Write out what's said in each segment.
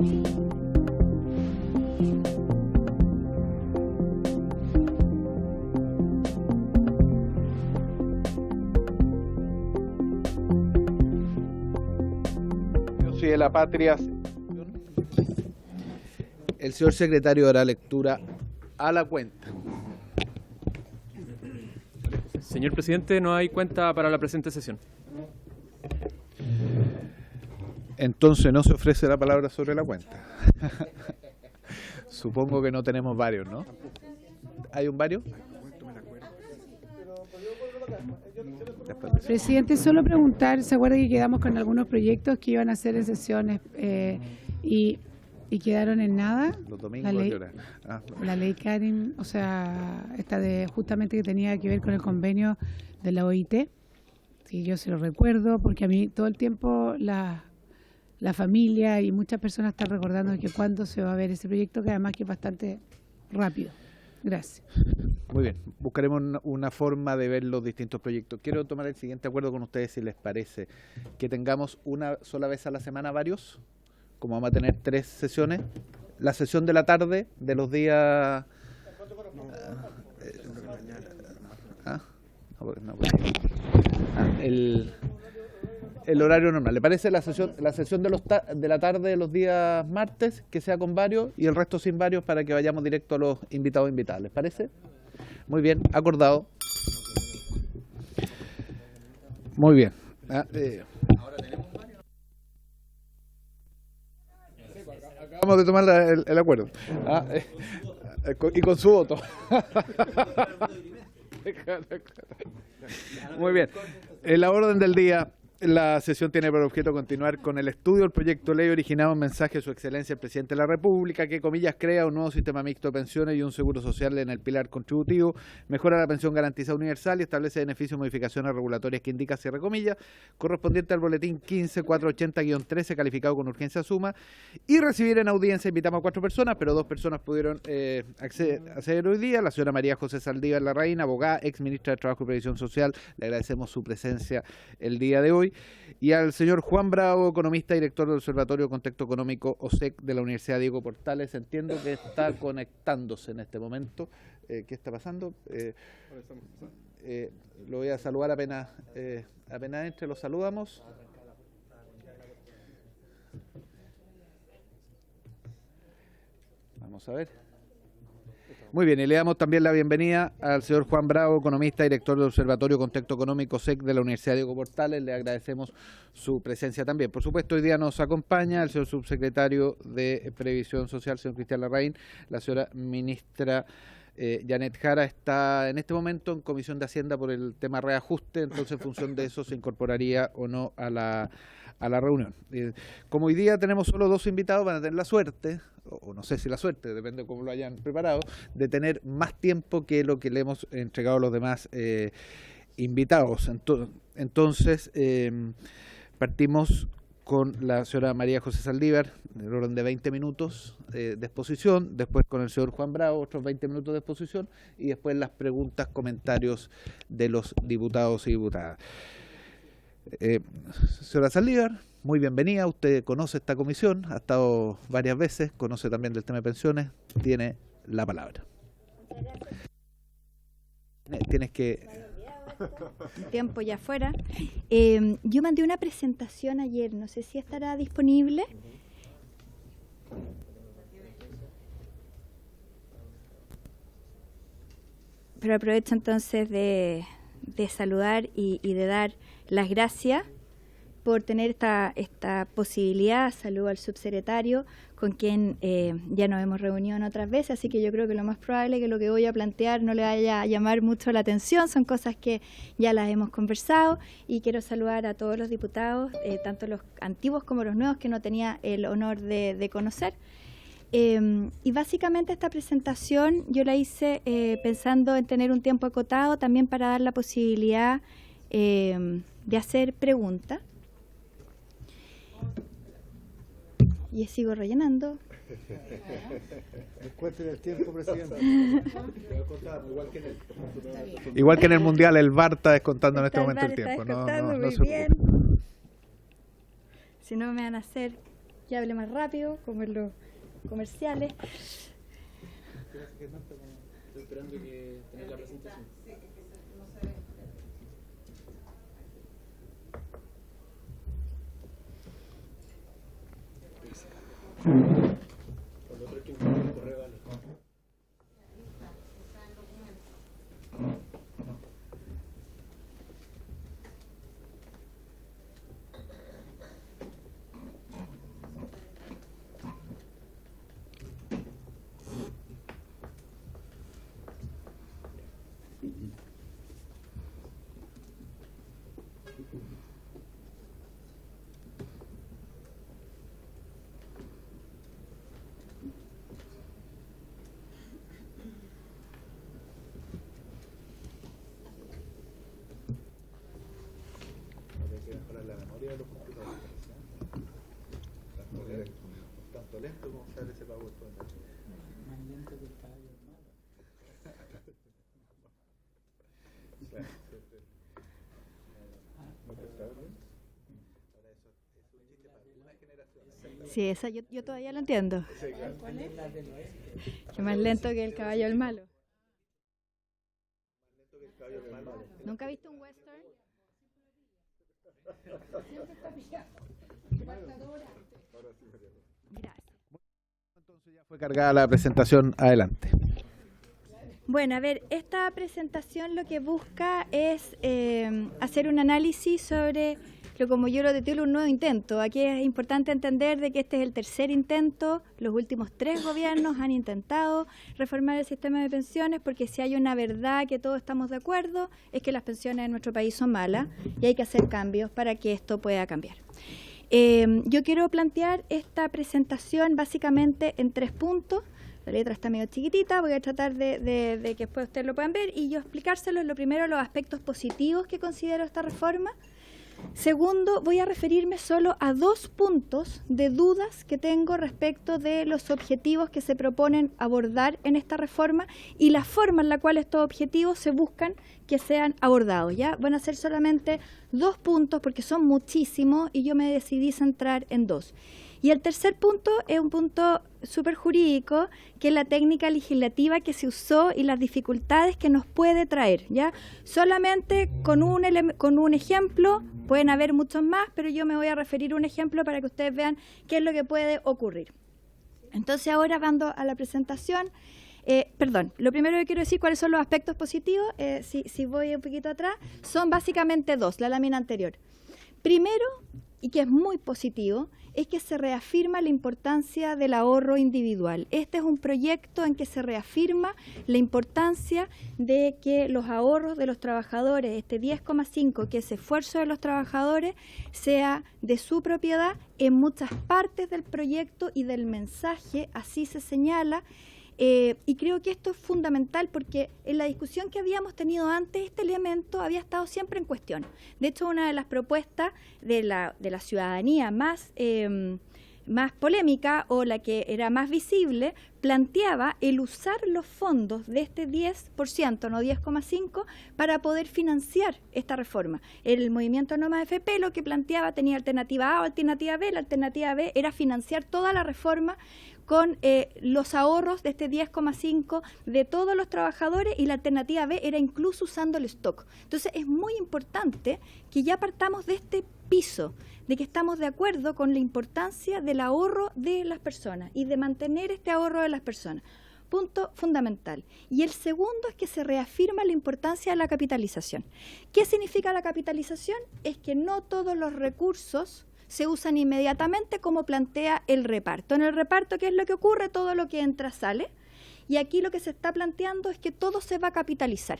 Y de la patria. El señor secretario dará lectura a la cuenta. Señor presidente, no hay cuenta para la presente sesión. Entonces no se ofrece la palabra sobre la cuenta. Supongo que no tenemos varios, ¿no? ¿Hay un varios? Presidente, solo preguntar, ¿se acuerda que quedamos con algunos proyectos que iban a hacer en sesiones y quedaron en nada? Los domingos, la ley Karen, o sea, esta de justamente que tenía que ver con el convenio de la OIT, sí, yo se lo recuerdo, porque a mí todo el tiempo la familia y muchas personas están recordando que cuándo se va a ver ese proyecto, que además que es bastante rápido. Gracias. Muy bien, buscaremos una forma de ver los distintos proyectos. Quiero tomar el siguiente acuerdo con ustedes, si les parece, que tengamos una sola vez a la semana varios, como vamos a tener 3 sesiones, la sesión de la tarde de los días... el horario normal. ¿Le parece la sesión de la tarde de los días martes, que sea con varios y el resto sin varios, para que vayamos directo a los invitados e invitadas? ¿Les parece? Muy bien, acordado. Muy bien. Ahora tenemos varios. Acabamos de tomar el acuerdo. Y con su voto. Muy bien. En la orden del día, la sesión tiene por objeto continuar con el estudio del proyecto de ley originado en mensaje de su excelencia el presidente de la República, que, comillas, crea un nuevo sistema mixto de pensiones y un seguro social en el pilar contributivo, mejora la pensión garantizada universal y establece beneficios y modificaciones regulatorias que indica, cierre comillas, correspondiente al boletín 15480-13, calificado con urgencia suma, y recibir en audiencia. Invitamos a 4 personas, pero 2 personas pudieron acceder hoy día: la señora María José Saldívar Larraín, abogada, ex ministra de Trabajo y Previsión Social, le agradecemos su presencia el día de hoy, y al señor Juan Bravo, economista, director del Observatorio de Contexto Económico OSEC de la Universidad Diego Portales. Entiendo que está conectándose en este momento. ¿Qué está pasando? Lo voy a saludar apenas entre, lo saludamos. Vamos a ver. Muy bien, y le damos también la bienvenida al señor Juan Bravo, economista, director del Observatorio Contexto Económico SEC de la Universidad Diego Portales. Le agradecemos su presencia también. Por supuesto, hoy día nos acompaña el señor subsecretario de Previsión Social, señor Cristian Larraín. La señora ministra Janet Jara está en este momento en Comisión de Hacienda por el tema reajuste, entonces en función de eso se incorporaría o no a la reunión. Como hoy día tenemos solo 2 invitados, van a tener la suerte, o no sé si la suerte, depende de cómo lo hayan preparado, de tener más tiempo que lo que le hemos entregado a los demás invitados. Entonces, partimos con la señora María José Saldívar, en el orden de 20 minutos de exposición, después con el señor Juan Bravo, otros 20 minutos de exposición, y después las preguntas, comentarios de los diputados y diputadas. Señora Saldívar, muy bienvenida. Usted conoce esta comisión, ha estado varias veces, conoce también del tema de pensiones, tiene la palabra. Tienes que... Tiempo ya fuera. Yo mandé una presentación ayer, no sé si estará disponible. Pero aprovecho entonces de saludar y de dar las gracias por tener esta posibilidad. Saludo al subsecretario, con quien ya nos hemos reunido en otras veces, así que yo creo que lo más probable es que lo que voy a plantear no le vaya a llamar mucho la atención, son cosas que ya las hemos conversado, y quiero saludar a todos los diputados, tanto los antiguos como los nuevos, que no tenía el honor de conocer. Y básicamente esta presentación yo la hice pensando en tener un tiempo acotado, también para dar la posibilidad de hacer preguntas. Y sigo rellenando. Descuenten el tiempo, presidente. Igual que en el Mundial, el VAR está descontando en este momento el tiempo. No, muy se bien. Si no me van a hacer que hable más rápido, como en los comerciales. Estoy esperando que tener la presentación. Por lo otro que me el correo, vale. La memoria de los computadores. Tanto lento como sale ese PowerPoint. Más lento que el caballo hermano. Sí, esa yo todavía lo entiendo. Que más lento que el caballo del malo. ¿Nunca viste un western? Gracias. Entonces ya fue cargada la presentación. Adelante. Bueno, a ver, esta presentación lo que busca es hacer un análisis sobre lo, como yo lo titulo, un nuevo intento. Aquí es importante entender de que este es el tercer intento. Los últimos 3 gobiernos han intentado reformar el sistema de pensiones, porque si hay una verdad que todos estamos de acuerdo es que las pensiones en nuestro país son malas y hay que hacer cambios para que esto pueda cambiar. Yo quiero plantear esta presentación básicamente en 3 puntos. La letra está medio chiquitita, voy a tratar de que después ustedes lo puedan ver y yo explicárselos. Lo primero, los aspectos positivos que considero esta reforma. Segundo, voy a referirme solo a 2 puntos de dudas que tengo respecto de los objetivos que se proponen abordar en esta reforma y la forma en la cual estos objetivos se buscan que sean abordados. ¿Ya? Van a ser solamente 2 puntos porque son muchísimos y yo me decidí centrar en 2. Y el tercer punto es un punto súper jurídico, que es la técnica legislativa que se usó y las dificultades que nos puede traer, ¿ya? Solamente con un ejemplo, pueden haber muchos más, pero yo me voy a referir a un ejemplo para que ustedes vean qué es lo que puede ocurrir. Entonces ahora, van a la presentación, lo primero que quiero decir, cuáles son los aspectos positivos, si voy un poquito atrás, son básicamente 2, la lámina anterior. Primero, y que es muy positivo, es que se reafirma la importancia del ahorro individual. Este es un proyecto en que se reafirma la importancia de que los ahorros de los trabajadores, este 10,5, que ese esfuerzo de los trabajadores sea de su propiedad. En muchas partes del proyecto y del mensaje así se señala. Y creo que esto es fundamental porque en la discusión que habíamos tenido antes, este elemento había estado siempre en cuestión. De hecho, una de las propuestas de la ciudadanía más polémica o la que era más visible, planteaba el usar los fondos de este 10%, no 10,5%, para poder financiar esta reforma. El movimiento No Más FP lo que planteaba tenía alternativa A o alternativa B. La alternativa B era financiar toda la reforma con los ahorros de este 10,5 de todos los trabajadores, y la alternativa B era incluso usando el stock. Entonces es muy importante que ya partamos de este piso, de que estamos de acuerdo con la importancia del ahorro de las personas y de mantener este ahorro de las personas. Punto fundamental. Y el segundo es que se reafirma la importancia de la capitalización. ¿Qué significa la capitalización? Es que no todos los recursos se usan inmediatamente como plantea el reparto. En el reparto, ¿qué es lo que ocurre? Todo lo que entra sale. Y aquí lo que se está planteando es que todo se va a capitalizar.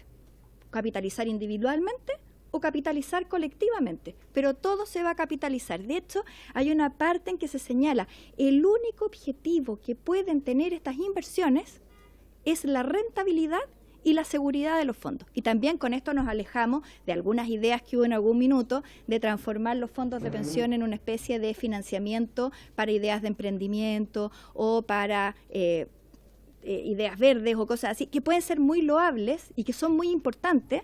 Capitalizar individualmente o capitalizar colectivamente, pero todo se va a capitalizar. De hecho, hay una parte en que se señala el único objetivo que pueden tener estas inversiones es la rentabilidad y la seguridad de los fondos. Y también con esto nos alejamos de algunas ideas que hubo en algún minuto de transformar los fondos de pensión en una especie de financiamiento para ideas de emprendimiento o para ideas verdes o cosas así, que pueden ser muy loables y que son muy importantes,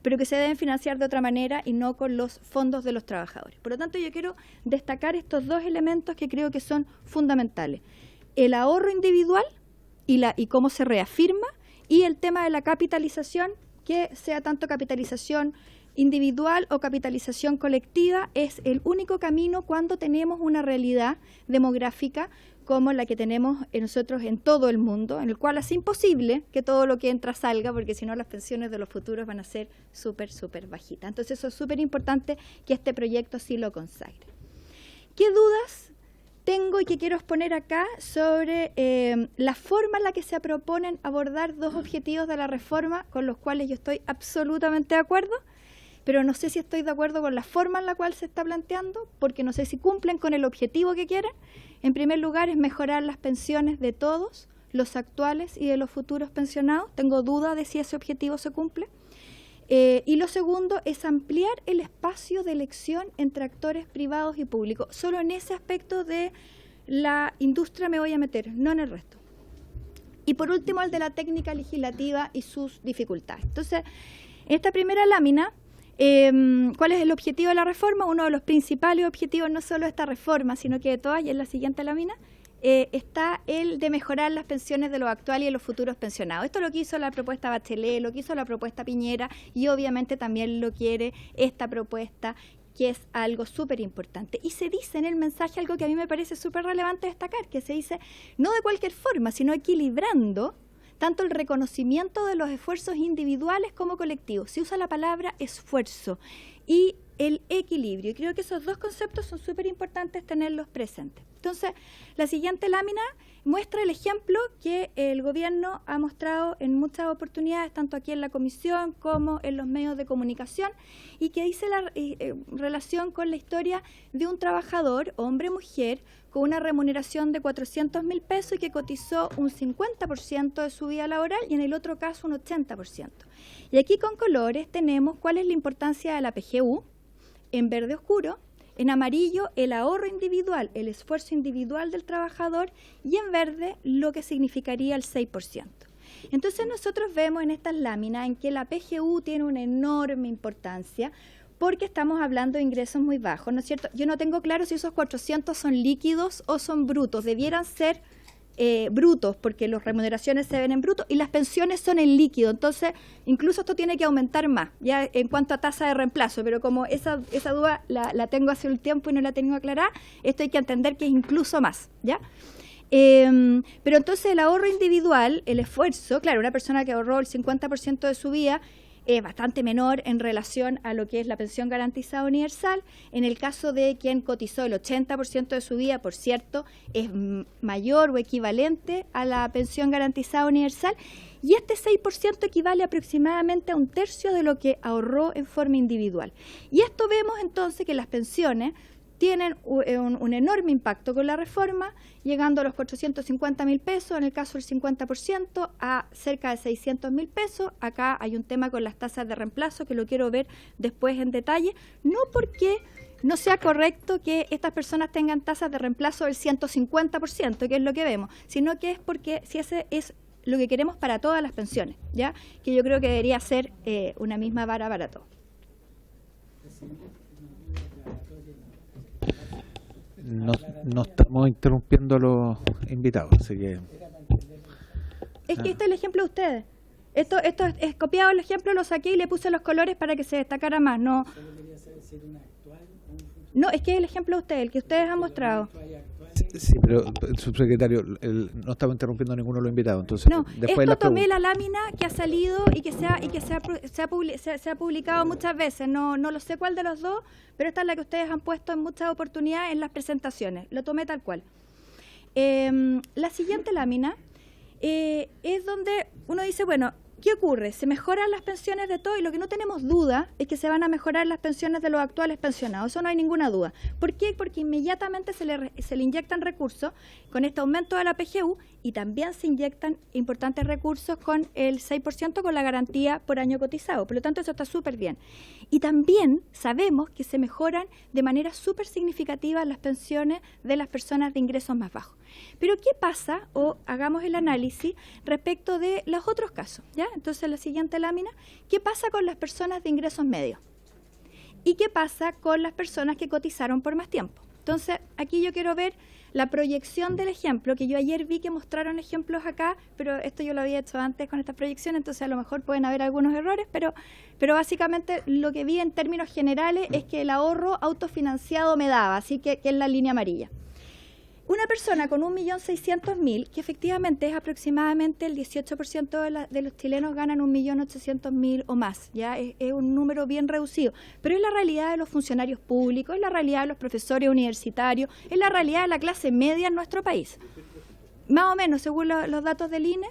pero que se deben financiar de otra manera y no con los fondos de los trabajadores. Por lo tanto, yo quiero destacar estos dos elementos que creo que son fundamentales. El ahorro individual y cómo se reafirma, y el tema de la capitalización, que sea tanto capitalización individual o capitalización colectiva, es el único camino cuando tenemos una realidad demográfica como la que tenemos nosotros en todo el mundo, en el cual es imposible que todo lo que entra salga, porque si no las pensiones de los futuros van a ser súper bajitas. Entonces eso es súper importante que este proyecto sí lo consagre. ¿Qué dudas tengo y que quiero exponer acá sobre la forma en la que se proponen abordar dos objetivos de la reforma con los cuales yo estoy absolutamente de acuerdo, pero no sé si estoy de acuerdo con la forma en la cual se está planteando, porque no sé si cumplen con el objetivo que quieren? En primer lugar, es mejorar las pensiones de todos, los actuales y de los futuros pensionados. Tengo duda de si ese objetivo se cumple. Y lo segundo es ampliar el espacio de elección entre actores privados y públicos. Solo en ese aspecto de la industria me voy a meter, no en el resto. Y por último, el de la técnica legislativa y sus dificultades. Entonces, en esta primera lámina, ¿cuál es el objetivo de la reforma? Uno de los principales objetivos, no solo de esta reforma, sino que de todas, y en la siguiente lámina, está el de mejorar las pensiones de los actuales y de los futuros pensionados. Esto es lo que hizo la propuesta Bachelet, lo que hizo la propuesta Piñera, y obviamente también lo quiere esta propuesta, que es algo súper importante. Y se dice en el mensaje algo que a mí me parece súper relevante destacar, que se dice, no de cualquier forma, sino equilibrando tanto el reconocimiento de los esfuerzos individuales como colectivos. Se usa la palabra esfuerzo y el equilibrio. Y creo que esos dos conceptos son súper importantes tenerlos presentes. Entonces, la siguiente lámina muestra el ejemplo que el gobierno ha mostrado en muchas oportunidades, tanto aquí en la comisión como en los medios de comunicación, y que dice la relación con la historia de un trabajador, hombre o mujer, con una remuneración de 400.000 pesos y que cotizó un 50% de su vida laboral y en el otro caso un 80%. Y aquí con colores tenemos cuál es la importancia de la PGU, en verde oscuro, en amarillo el ahorro individual, el esfuerzo individual del trabajador, y en verde lo que significaría el 6%. Entonces nosotros vemos en estas láminas en que la PGU tiene una enorme importancia porque estamos hablando de ingresos muy bajos, ¿no es cierto? Yo no tengo claro si esos 400 son líquidos o son brutos, debieran ser brutos, porque las remuneraciones se ven en bruto y las pensiones son en líquido. Entonces, incluso esto tiene que aumentar más, ya en cuanto a tasa de reemplazo, pero como esa duda la tengo hace un tiempo y no la tengo aclarada, esto hay que entender que es incluso más, ¿ya? Pero entonces el ahorro individual, el esfuerzo, claro, una persona que ahorró el 50% de su vida, es bastante menor en relación a lo que es la pensión garantizada universal. En el caso de quien cotizó el 80% de su vida, por cierto, es mayor o equivalente a la pensión garantizada universal, y este 6% equivale aproximadamente a un tercio de lo que ahorró en forma individual. Y esto vemos entonces que las pensiones tienen un enorme impacto con la reforma, llegando a los 450.000 pesos, en el caso del 50%, a cerca de 600.000 pesos. Acá hay un tema con las tasas de reemplazo que lo quiero ver después en detalle, no porque no sea correcto que estas personas tengan tasas de reemplazo del 150%, que es lo que vemos, sino que es porque si ese es lo que queremos para todas las pensiones, ¿ya? Que yo creo que debería ser una misma vara para todos. No estamos interrumpiendo a los invitados, así que... Es que este es el ejemplo de ustedes. Esto es copiado el ejemplo, lo saqué y le puse los colores para que se destacara más. No, es que es el ejemplo de ustedes, el que ustedes han mostrado. Sí, pero el subsecretario, no estaba interrumpiendo a ninguno de los invitados. Entonces, no, después esto tomé la lámina que ha salido y que se ha publicado muchas veces. No lo sé cuál de los dos, pero esta es la que ustedes han puesto en muchas oportunidades en las presentaciones. Lo tomé tal cual. La siguiente lámina es donde uno dice, bueno, ¿qué ocurre? Se mejoran las pensiones de todos y lo que no tenemos duda es que se van a mejorar las pensiones de los actuales pensionados. Eso no hay ninguna duda. ¿Por qué? Porque inmediatamente se le inyectan recursos con este aumento de la PGU y también se inyectan importantes recursos con el 6% con la garantía por año cotizado. Por lo tanto, eso está súper bien. Y también sabemos que se mejoran de manera súper significativa las pensiones de las personas de ingresos más bajos. Pero ¿qué pasa? O hagamos el análisis respecto de los otros casos, ¿ya? ¿ya? Entonces, la siguiente lámina, ¿qué pasa con las personas de ingresos medios? ¿Y qué pasa con las personas que cotizaron por más tiempo? Entonces, aquí yo quiero ver la proyección del ejemplo, que yo ayer vi que mostraron ejemplos acá, pero esto yo lo había hecho antes con esta proyección, entonces a lo mejor pueden haber algunos errores, pero básicamente lo que vi en términos generales es que el ahorro autofinanciado me daba, así que es la línea amarilla. Una persona con 1.600.000, que efectivamente es aproximadamente el 18% de los chilenos ganan 1.800.000 o más, ya es un número bien reducido, pero es la realidad de los funcionarios públicos, es la realidad de los profesores universitarios, es la realidad de la clase media en nuestro país. Más o menos, según los datos del INE.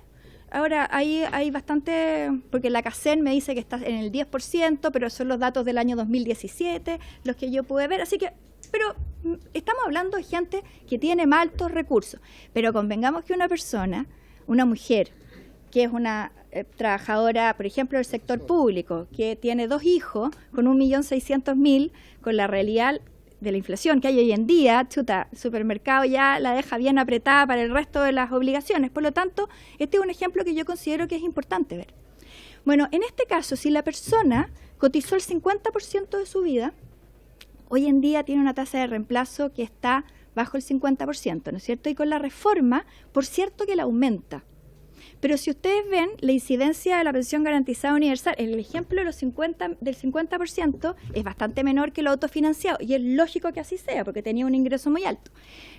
Ahora, hay bastante, porque la CACEN me dice que está en el 10%, pero son los datos del año 2017, los que yo pude ver, así que, pero estamos hablando de gente que tiene más altos recursos, pero convengamos que una persona, una mujer, que es una trabajadora, por ejemplo, del sector público, que tiene 2 hijos, con 1.600.000, con la realidad de la inflación que hay hoy en día, chuta, el supermercado ya la deja bien apretada para el resto de las obligaciones. Por lo tanto, este es un ejemplo que yo considero que es importante ver. Bueno, en este caso, si la persona cotizó el 50% de su vida, hoy en día tiene una tasa de reemplazo que está bajo el 50%, ¿no es cierto? Y con la reforma, por cierto que la aumenta. Pero si ustedes ven la incidencia de la pensión garantizada universal, el ejemplo de del 50% es bastante menor que lo autofinanciado, y es lógico que así sea, porque tenía un ingreso muy alto.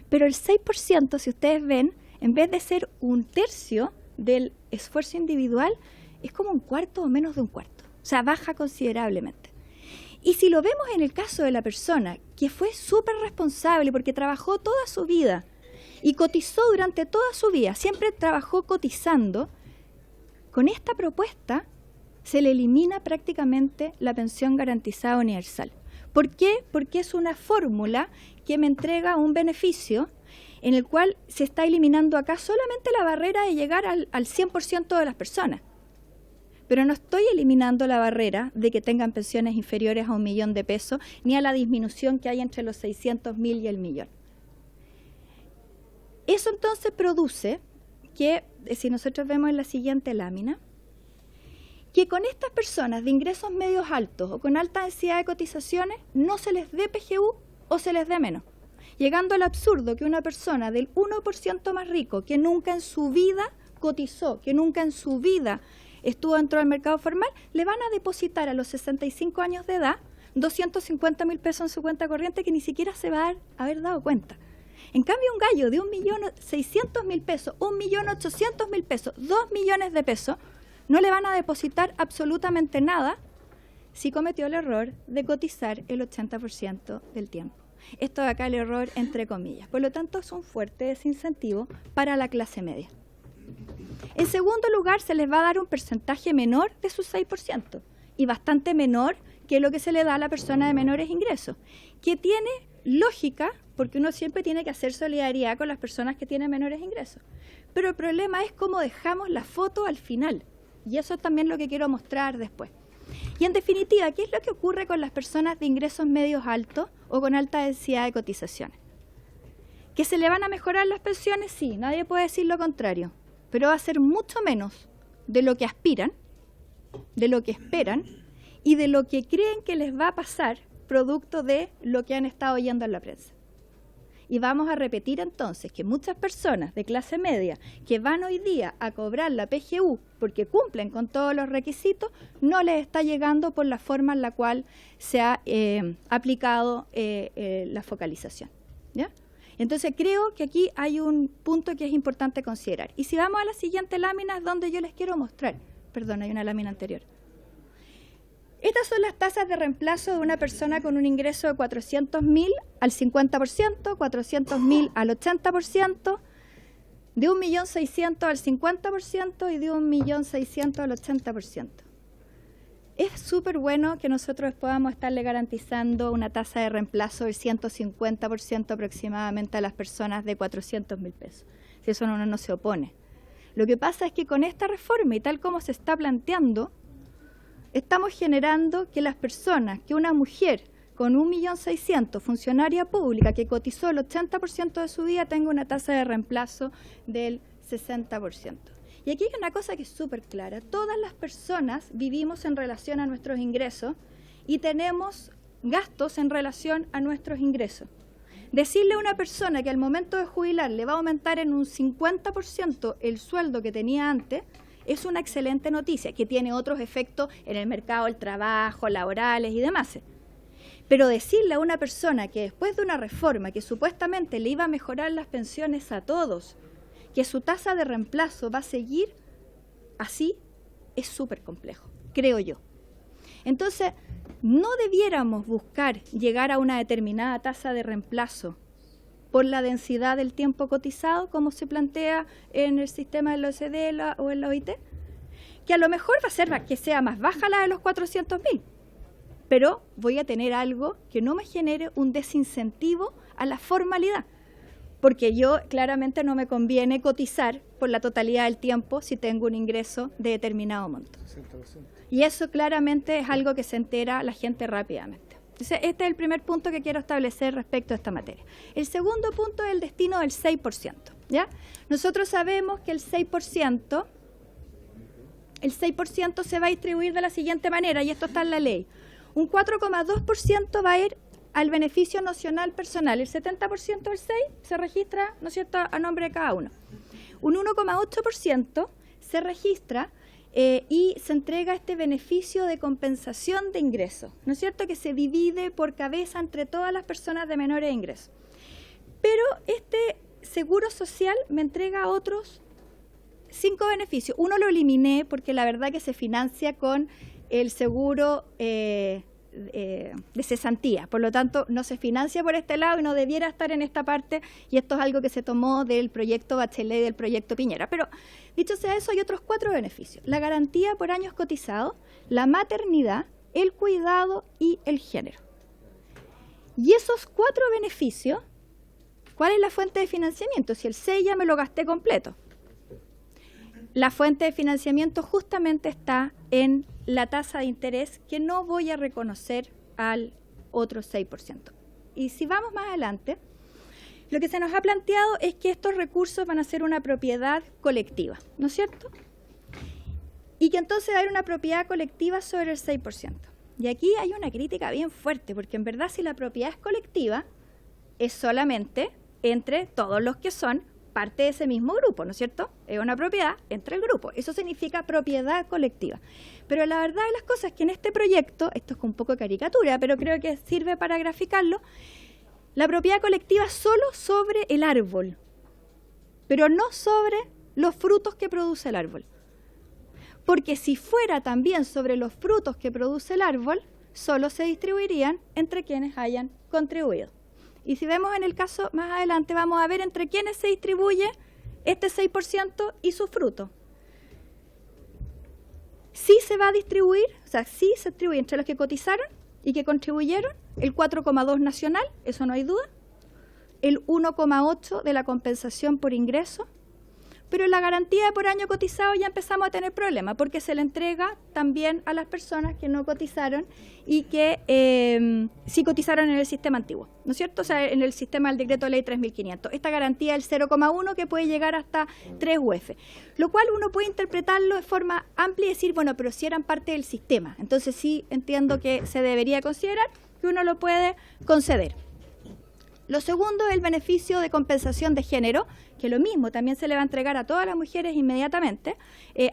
Pero el 6%, si ustedes ven, en vez de ser 1/3 del esfuerzo individual, es como 1/4 o menos de 1/4. O sea, baja considerablemente. Y si lo vemos en el caso de la persona que fue súper responsable porque trabajó toda su vida y cotizó durante toda su vida, siempre trabajó cotizando, con esta propuesta se le elimina prácticamente la pensión garantizada universal. ¿Por qué? Porque es una fórmula que me entrega un beneficio en el cual se está eliminando acá solamente la barrera de llegar al 100% de las personas. Pero no estoy eliminando la barrera de que tengan pensiones inferiores a 1 millón de pesos, ni a la disminución que hay entre los 600.000 y el millón. Eso entonces produce que, si nosotros vemos en la siguiente lámina, que con estas personas de ingresos medios altos o con alta densidad de cotizaciones no se les dé PGU o se les dé menos, llegando al absurdo que una persona del 1% más rico que nunca en su vida cotizó, que nunca en su vida estuvo dentro del mercado formal, le van a depositar a los 65 años de edad 250.000 pesos en su cuenta corriente que ni siquiera se va a haber dado cuenta. En cambio, un gallo de 1.600.000 pesos, 1.800.000 pesos, 2 millones de pesos, no le van a depositar absolutamente nada si cometió el error de cotizar el 80% del tiempo. Esto de acá el error entre comillas. Por lo tanto, es un fuerte desincentivo para la clase media. En segundo lugar, se les va a dar un porcentaje menor de su 6% y bastante menor que lo que se le da a la persona de menores ingresos, que tiene lógica porque uno siempre tiene que hacer solidaridad con las personas que tienen menores ingresos. Pero el problema es cómo dejamos la foto al final, y eso es también lo que quiero mostrar después. Y en definitiva, ¿qué es lo que ocurre con las personas de ingresos medios altos o con alta densidad de cotizaciones? ¿Que se le van a mejorar las pensiones? Sí, nadie puede decir lo contrario, pero va a ser mucho menos de lo que aspiran, de lo que esperan y de lo que creen que les va a pasar producto de lo que han estado oyendo en la prensa. Y vamos a repetir entonces que muchas personas de clase media que van hoy día a cobrar la PGU porque cumplen con todos los requisitos, no les está llegando por la forma en la cual se ha aplicado la focalización, ¿ya? Entonces creo que aquí hay un punto que es importante considerar. Y si vamos a la siguiente lámina, es donde yo les quiero mostrar. Perdón, hay una lámina anterior. Estas son las tasas de reemplazo de una persona con un ingreso de 400.000 al 50%, 400.000 al 80%, de 1.600.000 al 50% y de 1.600.000 al 80%. Es súper bueno que nosotros podamos estarle garantizando una tasa de reemplazo del 150% aproximadamente a las personas de 400.000 pesos. Si eso uno no se opone. Lo que pasa es que con esta reforma y tal como se está planteando, estamos generando que las personas, que una mujer con 1.600.000, funcionaria pública que cotizó el 80% de su vida, tenga una tasa de reemplazo del 60%. Y aquí hay una cosa que es súper clara. Todas las personas vivimos en relación a nuestros ingresos y tenemos gastos en relación a nuestros ingresos. Decirle a una persona que al momento de jubilar le va a aumentar en un 50% el sueldo que tenía antes es una excelente noticia, que tiene otros efectos en el mercado del trabajo, laborales y demás. Pero decirle a una persona que después de una reforma que supuestamente le iba a mejorar las pensiones a todos, que su tasa de reemplazo va a seguir así, es súper complejo, creo yo. Entonces, no debiéramos buscar llegar a una determinada tasa de reemplazo por la densidad del tiempo cotizado, como se plantea en el sistema de la OCDE o en la OIT, que a lo mejor va a ser que sea más baja la de los 400.000, pero voy a tener algo que no me genere un desincentivo a la formalidad, porque yo claramente no me conviene cotizar por la totalidad del tiempo si tengo un ingreso de determinado monto. 60%. Y eso claramente es algo que se entera la gente rápidamente. Entonces, este es el primer punto que quiero establecer respecto a esta materia. El segundo punto es el destino del 6%. ¿Ya? Nosotros sabemos que el 6% se va a distribuir de la siguiente manera, y esto está en la ley. Un 4,2% va a ir al beneficio nacional personal. El 70% del 6% se registra, ¿no es cierto?, a nombre de cada uno. Un 1,8% se registra y se entrega este beneficio de compensación de ingresos, ¿no es cierto?, que se divide por cabeza entre todas las personas de menores ingresos. Pero este seguro social me entrega otros 5 beneficios. Uno lo eliminé porque la verdad que se financia con el seguro de cesantía, por lo tanto no se financia por este lado y no debiera estar en esta parte, y esto es algo que se tomó del proyecto Bachelet y del proyecto Piñera. Pero dicho sea eso, hay otros 4 beneficios: la garantía por años cotizados, la maternidad, el cuidado y el género. Y esos 4 beneficios, ¿cuál es la fuente de financiamiento? Si el 6 ya me lo gasté completo. La fuente de financiamiento justamente está en la tasa de interés, que no voy a reconocer al otro 6%. Y si vamos más adelante, lo que se nos ha planteado es que estos recursos van a ser una propiedad colectiva, ¿no es cierto? Y que entonces va a haber una propiedad colectiva sobre el 6%. Y aquí hay una crítica bien fuerte, porque en verdad si la propiedad es colectiva, es solamente entre todos los que son parte de ese mismo grupo, ¿no es cierto? Es una propiedad entre el grupo. Eso significa propiedad colectiva. Pero la verdad de las cosas es que en este proyecto, esto es un poco de caricatura, pero creo que sirve para graficarlo, la propiedad colectiva es solo sobre el árbol, pero no sobre los frutos que produce el árbol. Porque si fuera también sobre los frutos que produce el árbol, solo se distribuirían entre quienes hayan contribuido. Y si vemos en el caso más adelante, vamos a ver entre quiénes se distribuye este 6% y sus frutos. Sí se va a distribuir, o sea, sí se distribuye entre los que cotizaron y que contribuyeron, el 4,2 nacional, eso no hay duda, el 1,8 de la compensación por ingreso, pero en la garantía por año cotizado ya empezamos a tener problemas, porque se le entrega también a las personas que no cotizaron y que sí cotizaron en el sistema antiguo, ¿no es cierto? O sea, en el sistema del decreto de ley 3.500. Esta garantía es el 0,1, que puede llegar hasta 3 UF, lo cual uno puede interpretarlo de forma amplia y decir, bueno, pero si eran parte del sistema, entonces sí entiendo que se debería considerar que uno lo puede conceder. Lo segundo es el beneficio de compensación de género, que lo mismo también se le va a entregar a todas las mujeres inmediatamente,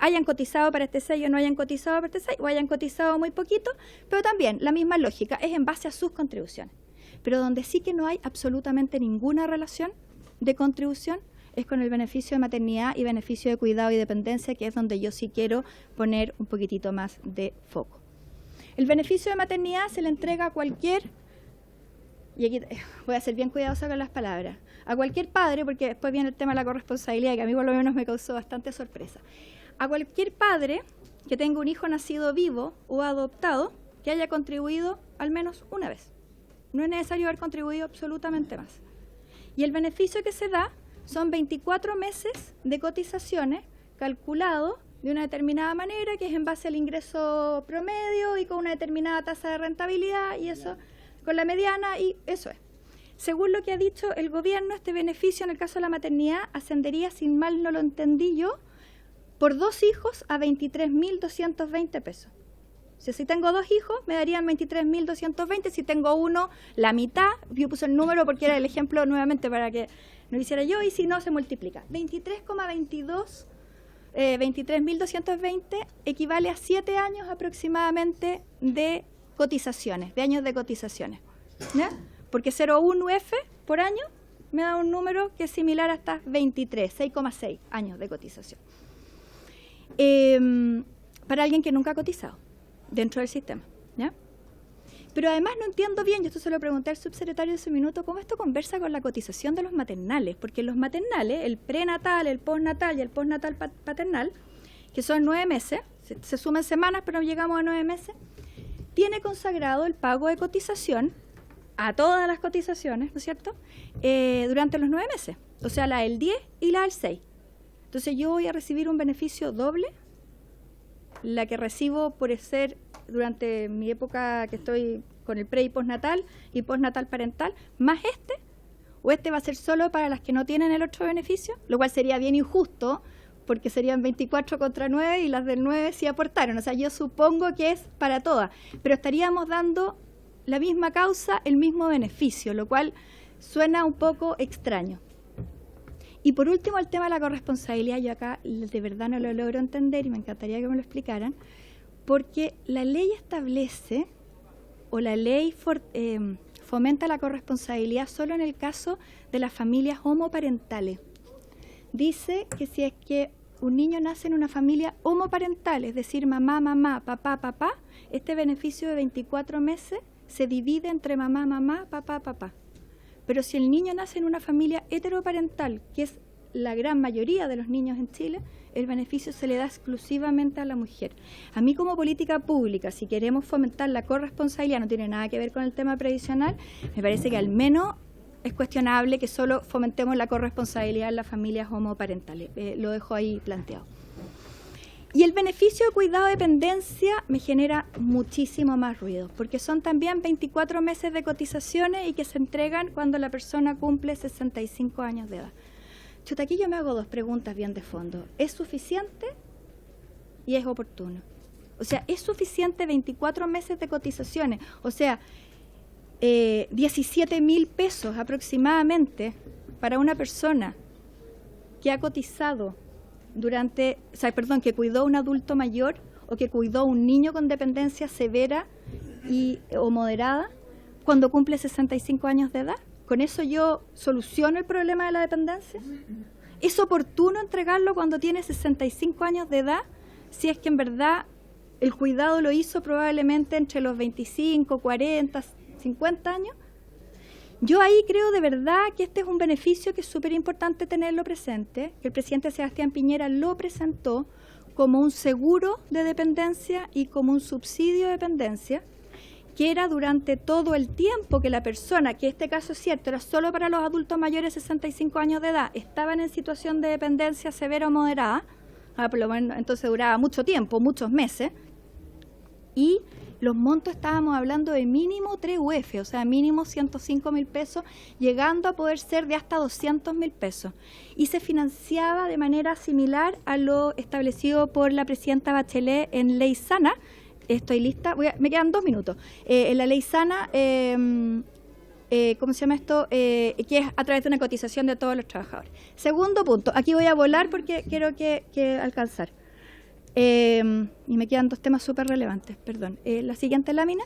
hayan cotizado para este 6 o no hayan cotizado para este 6, o hayan cotizado muy poquito, pero también la misma lógica, es en base a sus contribuciones. Pero donde sí que no hay absolutamente ninguna relación de contribución es con el beneficio de maternidad y beneficio de cuidado y dependencia, que es donde yo sí quiero poner un poquitito más de foco. El beneficio de maternidad se le entrega a cualquier, y aquí voy a ser bien cuidadosa con las palabras, a cualquier padre, porque después viene el tema de la corresponsabilidad, que a mí por lo menos me causó bastante sorpresa. A cualquier padre que tenga un hijo nacido vivo o adoptado que haya contribuido al menos una vez. No es necesario haber contribuido absolutamente más. Y el beneficio que se da son 24 meses de cotizaciones calculados de una determinada manera, que es en base al ingreso promedio y con una determinada tasa de rentabilidad, y eso con la mediana, y eso es. Según lo que ha dicho el gobierno, este beneficio en el caso de la maternidad ascendería, sin mal no lo entendí yo, por 2 hijos a 23.220 pesos. O sea, si tengo 2 hijos, me darían 23.220. Si tengo uno, la mitad. Yo puse el número porque era el ejemplo nuevamente para que no lo hiciera yo. Y si no, se multiplica. 23,22, 23.220 equivale a 7 años aproximadamente de cotizaciones, de años de cotizaciones. ¿Ya? Porque 0,1 UF por año me da un número que es similar a estas 23, 6,6 años de cotización. Para alguien que nunca ha cotizado dentro del sistema, ¿ya? Pero además no entiendo bien, yo esto se lo pregunté al subsecretario hace un minuto, cómo esto conversa con la cotización de los maternales, porque los maternales, el prenatal, el postnatal y el postnatal paternal, que son 9 meses, se suman semanas pero no llegamos a 9 meses, tiene consagrado el pago de cotización a todas las cotizaciones, ¿no es cierto?, durante los 9 meses, o sea, la del 10 y la del 6. Entonces yo voy a recibir un beneficio doble, la que recibo por ser durante mi época que estoy con el pre y postnatal parental, más o este va a ser solo para las que no tienen el otro beneficio, lo cual sería bien injusto, porque serían 24 contra 9 y las del 9 sí aportaron. O sea, yo supongo que es para todas, pero estaríamos dando la misma causa, el mismo beneficio, lo cual suena un poco extraño. Y por último, el tema de la corresponsabilidad, yo acá de verdad no lo logro entender y me encantaría que me lo explicaran, porque la ley establece, o la ley fomenta la corresponsabilidad solo en el caso de las familias homoparentales. Dice que si es que un niño nace en una familia homoparental, es decir, mamá, mamá, papá, papá, este beneficio de 24 meses se divide entre mamá, mamá, papá, papá. Pero si el niño nace en una familia heteroparental, que es la gran mayoría de los niños en Chile, el beneficio se le da exclusivamente a la mujer. A mí como política pública, si queremos fomentar la corresponsabilidad, no tiene nada que ver con el tema previsional, me parece que al menos es cuestionable que solo fomentemos la corresponsabilidad en las familias homoparentales. Lo dejo ahí planteado. Y el beneficio de cuidado de dependencia me genera muchísimo más ruido, porque son también 24 meses de cotizaciones y que se entregan cuando la persona cumple 65 años de edad. Chuta, aquí yo me hago 2 preguntas bien de fondo. ¿Es suficiente y es oportuno? O sea, ¿es suficiente 24 meses de cotizaciones? O sea, 17.000 pesos aproximadamente para una persona que ha cotizado que cuidó a un adulto mayor o que cuidó a un niño con dependencia severa o moderada cuando cumple 65 años de edad. ¿Con eso yo soluciono el problema de la dependencia? ¿Es oportuno entregarlo cuando tiene 65 años de edad, si es que en verdad el cuidado lo hizo probablemente entre los 25, 40, 50 años? Yo ahí creo de verdad que este es un beneficio que es súper importante tenerlo presente, que el presidente Sebastián Piñera lo presentó como un seguro de dependencia y como un subsidio de dependencia, que era durante todo el tiempo que la persona, que este caso es cierto, era solo para los adultos mayores de 65 años de edad, estaban en situación de dependencia severa o moderada, por lo menos entonces duraba mucho tiempo, muchos meses, y los montos estábamos hablando de mínimo 3 UF, o sea, mínimo 105.000 pesos, llegando a poder ser de hasta 200.000 pesos. Y se financiaba de manera similar a lo establecido por la presidenta Bachelet en Ley Sana. Estoy lista, me quedan 2 minutos. En la Ley Sana, ¿cómo se llama esto? Que es a través de una cotización de todos los trabajadores. Segundo punto, aquí voy a volar porque quiero que alcanzar. Y me quedan 2 temas súper relevantes, perdón. La siguiente lámina.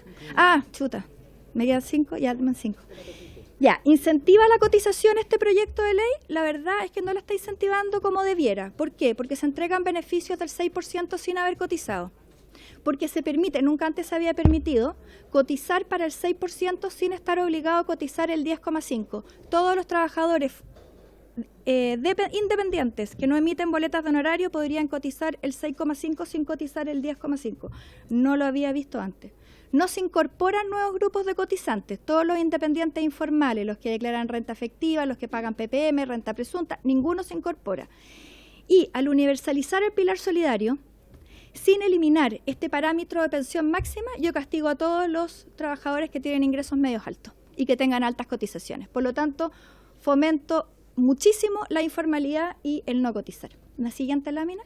Me quedan 5, ya, 5. Ya, ¿incentiva la cotización este proyecto de ley? La verdad es que no la está incentivando como debiera. ¿Por qué? Porque se entregan beneficios del 6% sin haber cotizado. Porque se permite, nunca antes se había permitido, cotizar para el 6% sin estar obligado a cotizar el 10,5%. Todos los trabajadores independientes que no emiten boletas de honorario podrían cotizar el 6,5 sin cotizar el 10,5. No lo había visto antes. No se incorporan nuevos grupos de cotizantes. Todos los independientes informales, los que declaran renta efectiva, los que pagan PPM, renta presunta, ninguno se incorpora. Y al universalizar el pilar solidario, sin eliminar este parámetro de pensión máxima, yo castigo a todos los trabajadores que tienen ingresos medios altos y que tengan altas cotizaciones. Por lo tanto, fomento muchísimo la informalidad y el no cotizar. La siguiente lámina.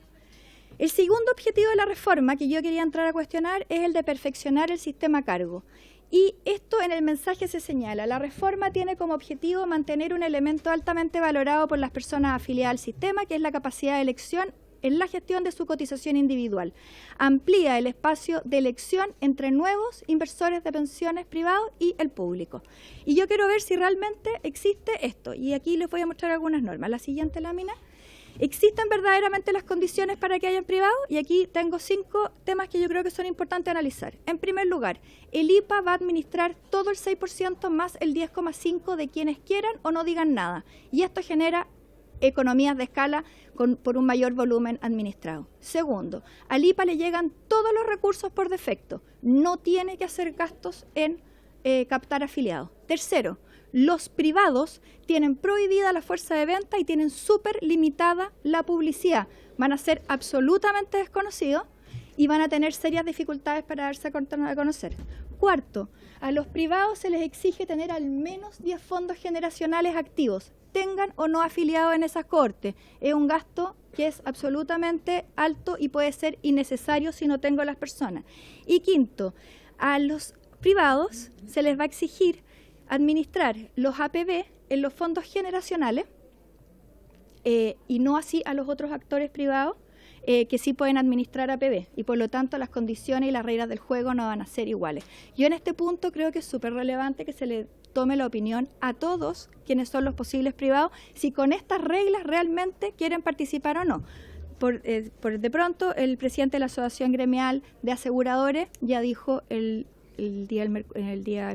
El segundo objetivo de la reforma que yo quería entrar a cuestionar es el de perfeccionar el sistema a cargo. Y esto en el mensaje se señala. La reforma tiene como objetivo mantener un elemento altamente valorado por las personas afiliadas al sistema, que es la capacidad de elección en la gestión de su cotización individual. Amplía el espacio de elección entre nuevos inversores de pensiones privados y el público. Y yo quiero ver si realmente existe esto. Y aquí les voy a mostrar algunas normas. La siguiente lámina. ¿Existen verdaderamente las condiciones para que hayan privado? Y aquí tengo 5 temas que yo creo que son importantes analizar. En primer lugar, el IPA va a administrar todo el 6% más el 10,5% de quienes quieran o no digan nada. Y esto genera economías de escala por un mayor volumen administrado. Segundo, al IPA le llegan todos los recursos por defecto. No tiene que hacer gastos en captar afiliados. Tercero, los privados tienen prohibida la fuerza de venta y tienen súper limitada la publicidad. Van a ser absolutamente desconocidos y van a tener serias dificultades para darse a conocer. Cuarto, a los privados se les exige tener al menos 10 fondos generacionales activos, tengan o no afiliados en esas cohortes. Es un gasto que es absolutamente alto y puede ser innecesario si no tengo las personas. Y quinto, a los privados se les va a exigir administrar los APB en los fondos generacionales y no así a los otros actores privados que sí pueden administrar APB y por lo tanto las condiciones y las reglas del juego no van a ser iguales. Yo en este punto creo que es súper relevante que se le tome la opinión a todos quienes son los posibles privados si con estas reglas realmente quieren participar o no. Por de pronto el presidente de la Asociación Gremial de Aseguradores ya dijo el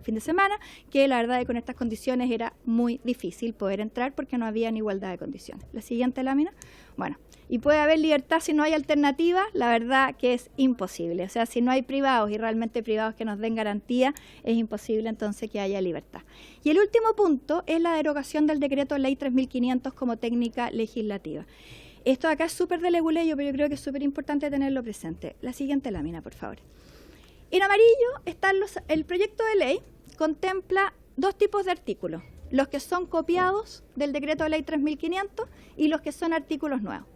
fin de semana que la verdad es que con estas condiciones era muy difícil poder entrar porque no había igualdad de condiciones. La siguiente lámina. Bueno, y puede haber libertad si no hay alternativa, la verdad que es imposible. O sea, si no hay privados y realmente privados que nos den garantía, es imposible entonces que haya libertad. Y el último punto es la derogación del decreto ley 3500 como técnica legislativa. Esto acá es súper de leguleyo, pero yo creo que es súper importante tenerlo presente. La siguiente lámina, por favor. En amarillo están el proyecto de ley contempla 2 tipos de artículos, los que son copiados del decreto de ley 3500 y los que son artículos nuevos.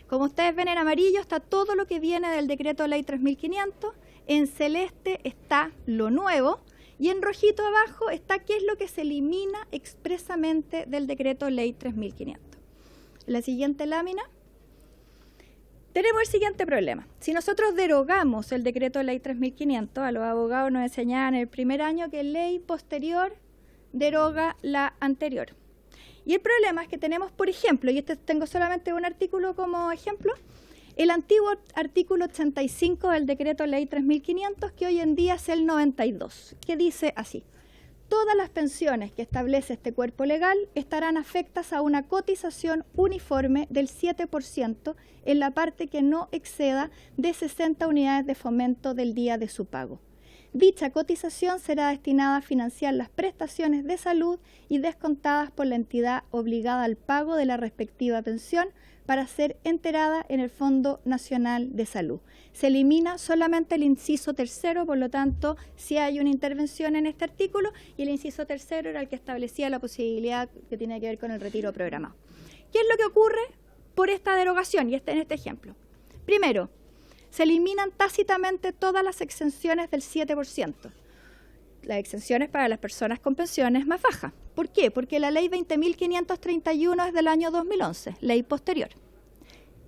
Como ustedes ven en amarillo está todo lo que viene del decreto de ley 3500, en celeste está lo nuevo y en rojito abajo está qué es lo que se elimina expresamente del decreto de ley 3500. La siguiente lámina. Tenemos el siguiente problema. Si nosotros derogamos el decreto de ley 3500, a los abogados nos enseñaban en el primer año que ley posterior deroga la anterior. Y el problema es que tenemos, por ejemplo, y tengo solamente un artículo como ejemplo, el antiguo artículo 85 del decreto de ley 3500, que hoy en día es el 92, que dice así. Todas las pensiones que establece este cuerpo legal estarán afectas a una cotización uniforme del 7% en la parte que no exceda de 60 unidades de fomento del día de su pago. Dicha cotización será destinada a financiar las prestaciones de salud y descontadas por la entidad obligada al pago de la respectiva pensión para ser enterada en el Fondo Nacional de Salud. Se elimina solamente el inciso 3, por lo tanto, si hay una intervención en este artículo, y el inciso 3 era el que establecía la posibilidad que tiene que ver con el retiro programado. ¿Qué es lo que ocurre por esta derogación? Y en este ejemplo. Primero, se eliminan tácitamente todas las exenciones del 7%. Las exenciones para las personas con pensiones más bajas. ¿Por qué? Porque la ley 20.531 es del año 2011, ley posterior.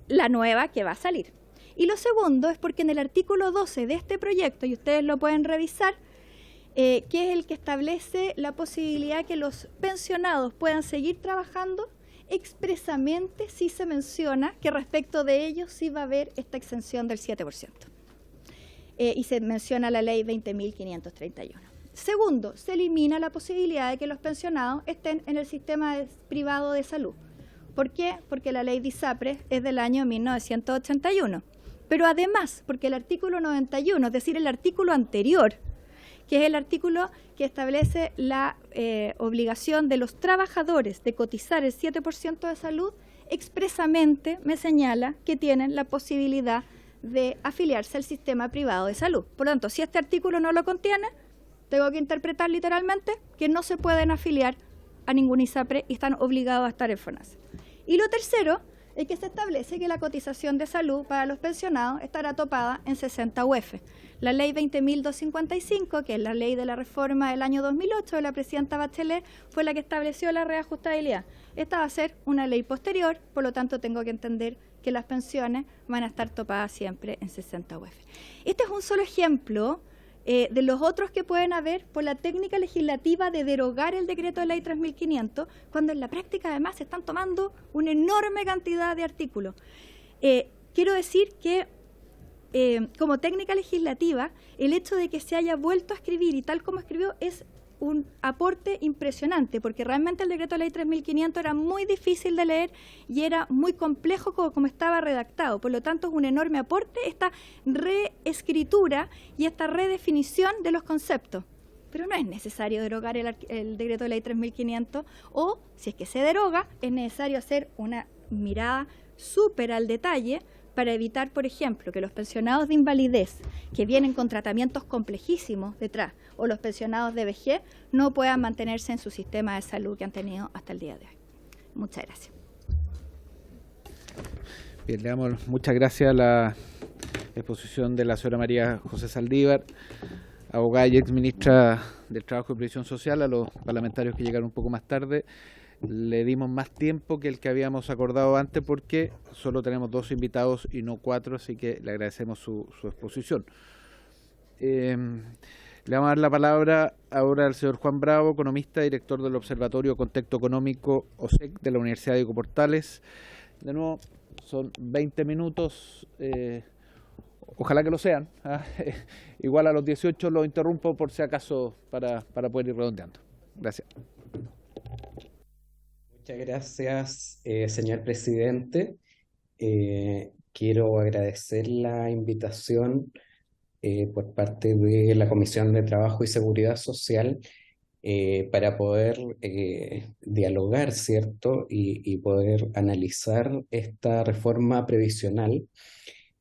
La nueva que va a salir. Y lo segundo es porque en el artículo 12 de este proyecto, y ustedes lo pueden revisar, que es el que establece la posibilidad que los pensionados puedan seguir trabajando, expresamente sí se menciona que respecto de ellos sí va a haber esta exención del 7%. Y se menciona la ley 20.531. Segundo, se elimina la posibilidad de que los pensionados estén en el sistema privado de salud. ¿Por qué? Porque la ley de ISAPRES es del año 1981. Pero además, porque el artículo 91, es decir, el artículo anterior, que es el artículo que establece la obligación de los trabajadores de cotizar el 7% de salud, expresamente me señala que tienen la posibilidad de afiliarse al sistema privado de salud. Por lo tanto, si este artículo no lo contiene, tengo que interpretar literalmente que no se pueden afiliar a ningún ISAPRE y están obligados a estar en FONASA. Y lo tercero es que se establece que la cotización de salud para los pensionados estará topada en 60 UF. La ley 20.255, que es la ley de la reforma del año 2008 de la presidenta Bachelet, fue la que estableció la reajustabilidad. Esta va a ser una ley posterior, por lo tanto tengo que entender que las pensiones van a estar topadas siempre en 60 UF. Este es un solo ejemplo de los otros que pueden haber por la técnica legislativa de derogar el decreto de ley 3.500, cuando en la práctica además se están tomando una enorme cantidad de artículos. Quiero decir que como técnica legislativa, el hecho de que se haya vuelto a escribir y tal como escribió es un aporte impresionante, porque realmente el decreto de ley 3.500 era muy difícil de leer y era muy complejo como estaba redactado. Por lo tanto, es un enorme aporte esta reescritura y esta redefinición de los conceptos. Pero no es necesario derogar el decreto de ley 3.500, o si es que se deroga, es necesario hacer una mirada súper al detalle para evitar, por ejemplo, que los pensionados de invalidez, que vienen con tratamientos complejísimos detrás, o los pensionados de vejez, no puedan mantenerse en su sistema de salud que han tenido hasta el día de hoy. Muchas gracias. Bien, le damos muchas gracias a la exposición de la señora María José Saldívar, abogada y ex ministra del Trabajo y Previsión Social. A los parlamentarios que llegaron un poco más tarde le dimos más tiempo que el que habíamos acordado antes, porque solo tenemos 2 invitados y no 4, así que le agradecemos su exposición. Le vamos a dar la palabra ahora al señor Juan Bravo, economista, director del Observatorio Contexto Económico OSEC de la Universidad Diego Portales. De nuevo, son 20 minutos, ojalá que lo sean. Igual a los 18 lo interrumpo por si acaso para poder ir redondeando. Gracias. Muchas gracias, señor presidente. Quiero agradecer la invitación por parte de la Comisión de Trabajo y Seguridad Social para poder dialogar, ¿cierto? Y poder analizar esta reforma previsional.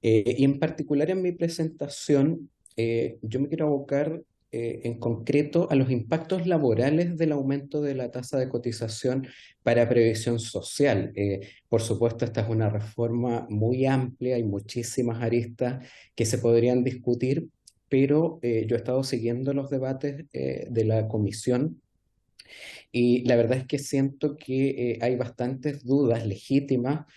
Y en particular en mi presentación, yo me quiero abocar en concreto a los impactos laborales del aumento de la tasa de cotización para previsión social. Por supuesto, esta es una reforma muy amplia, hay muchísimas aristas que se podrían discutir, pero yo he estado siguiendo los debates de la comisión y la verdad es que siento que hay bastantes dudas legítimas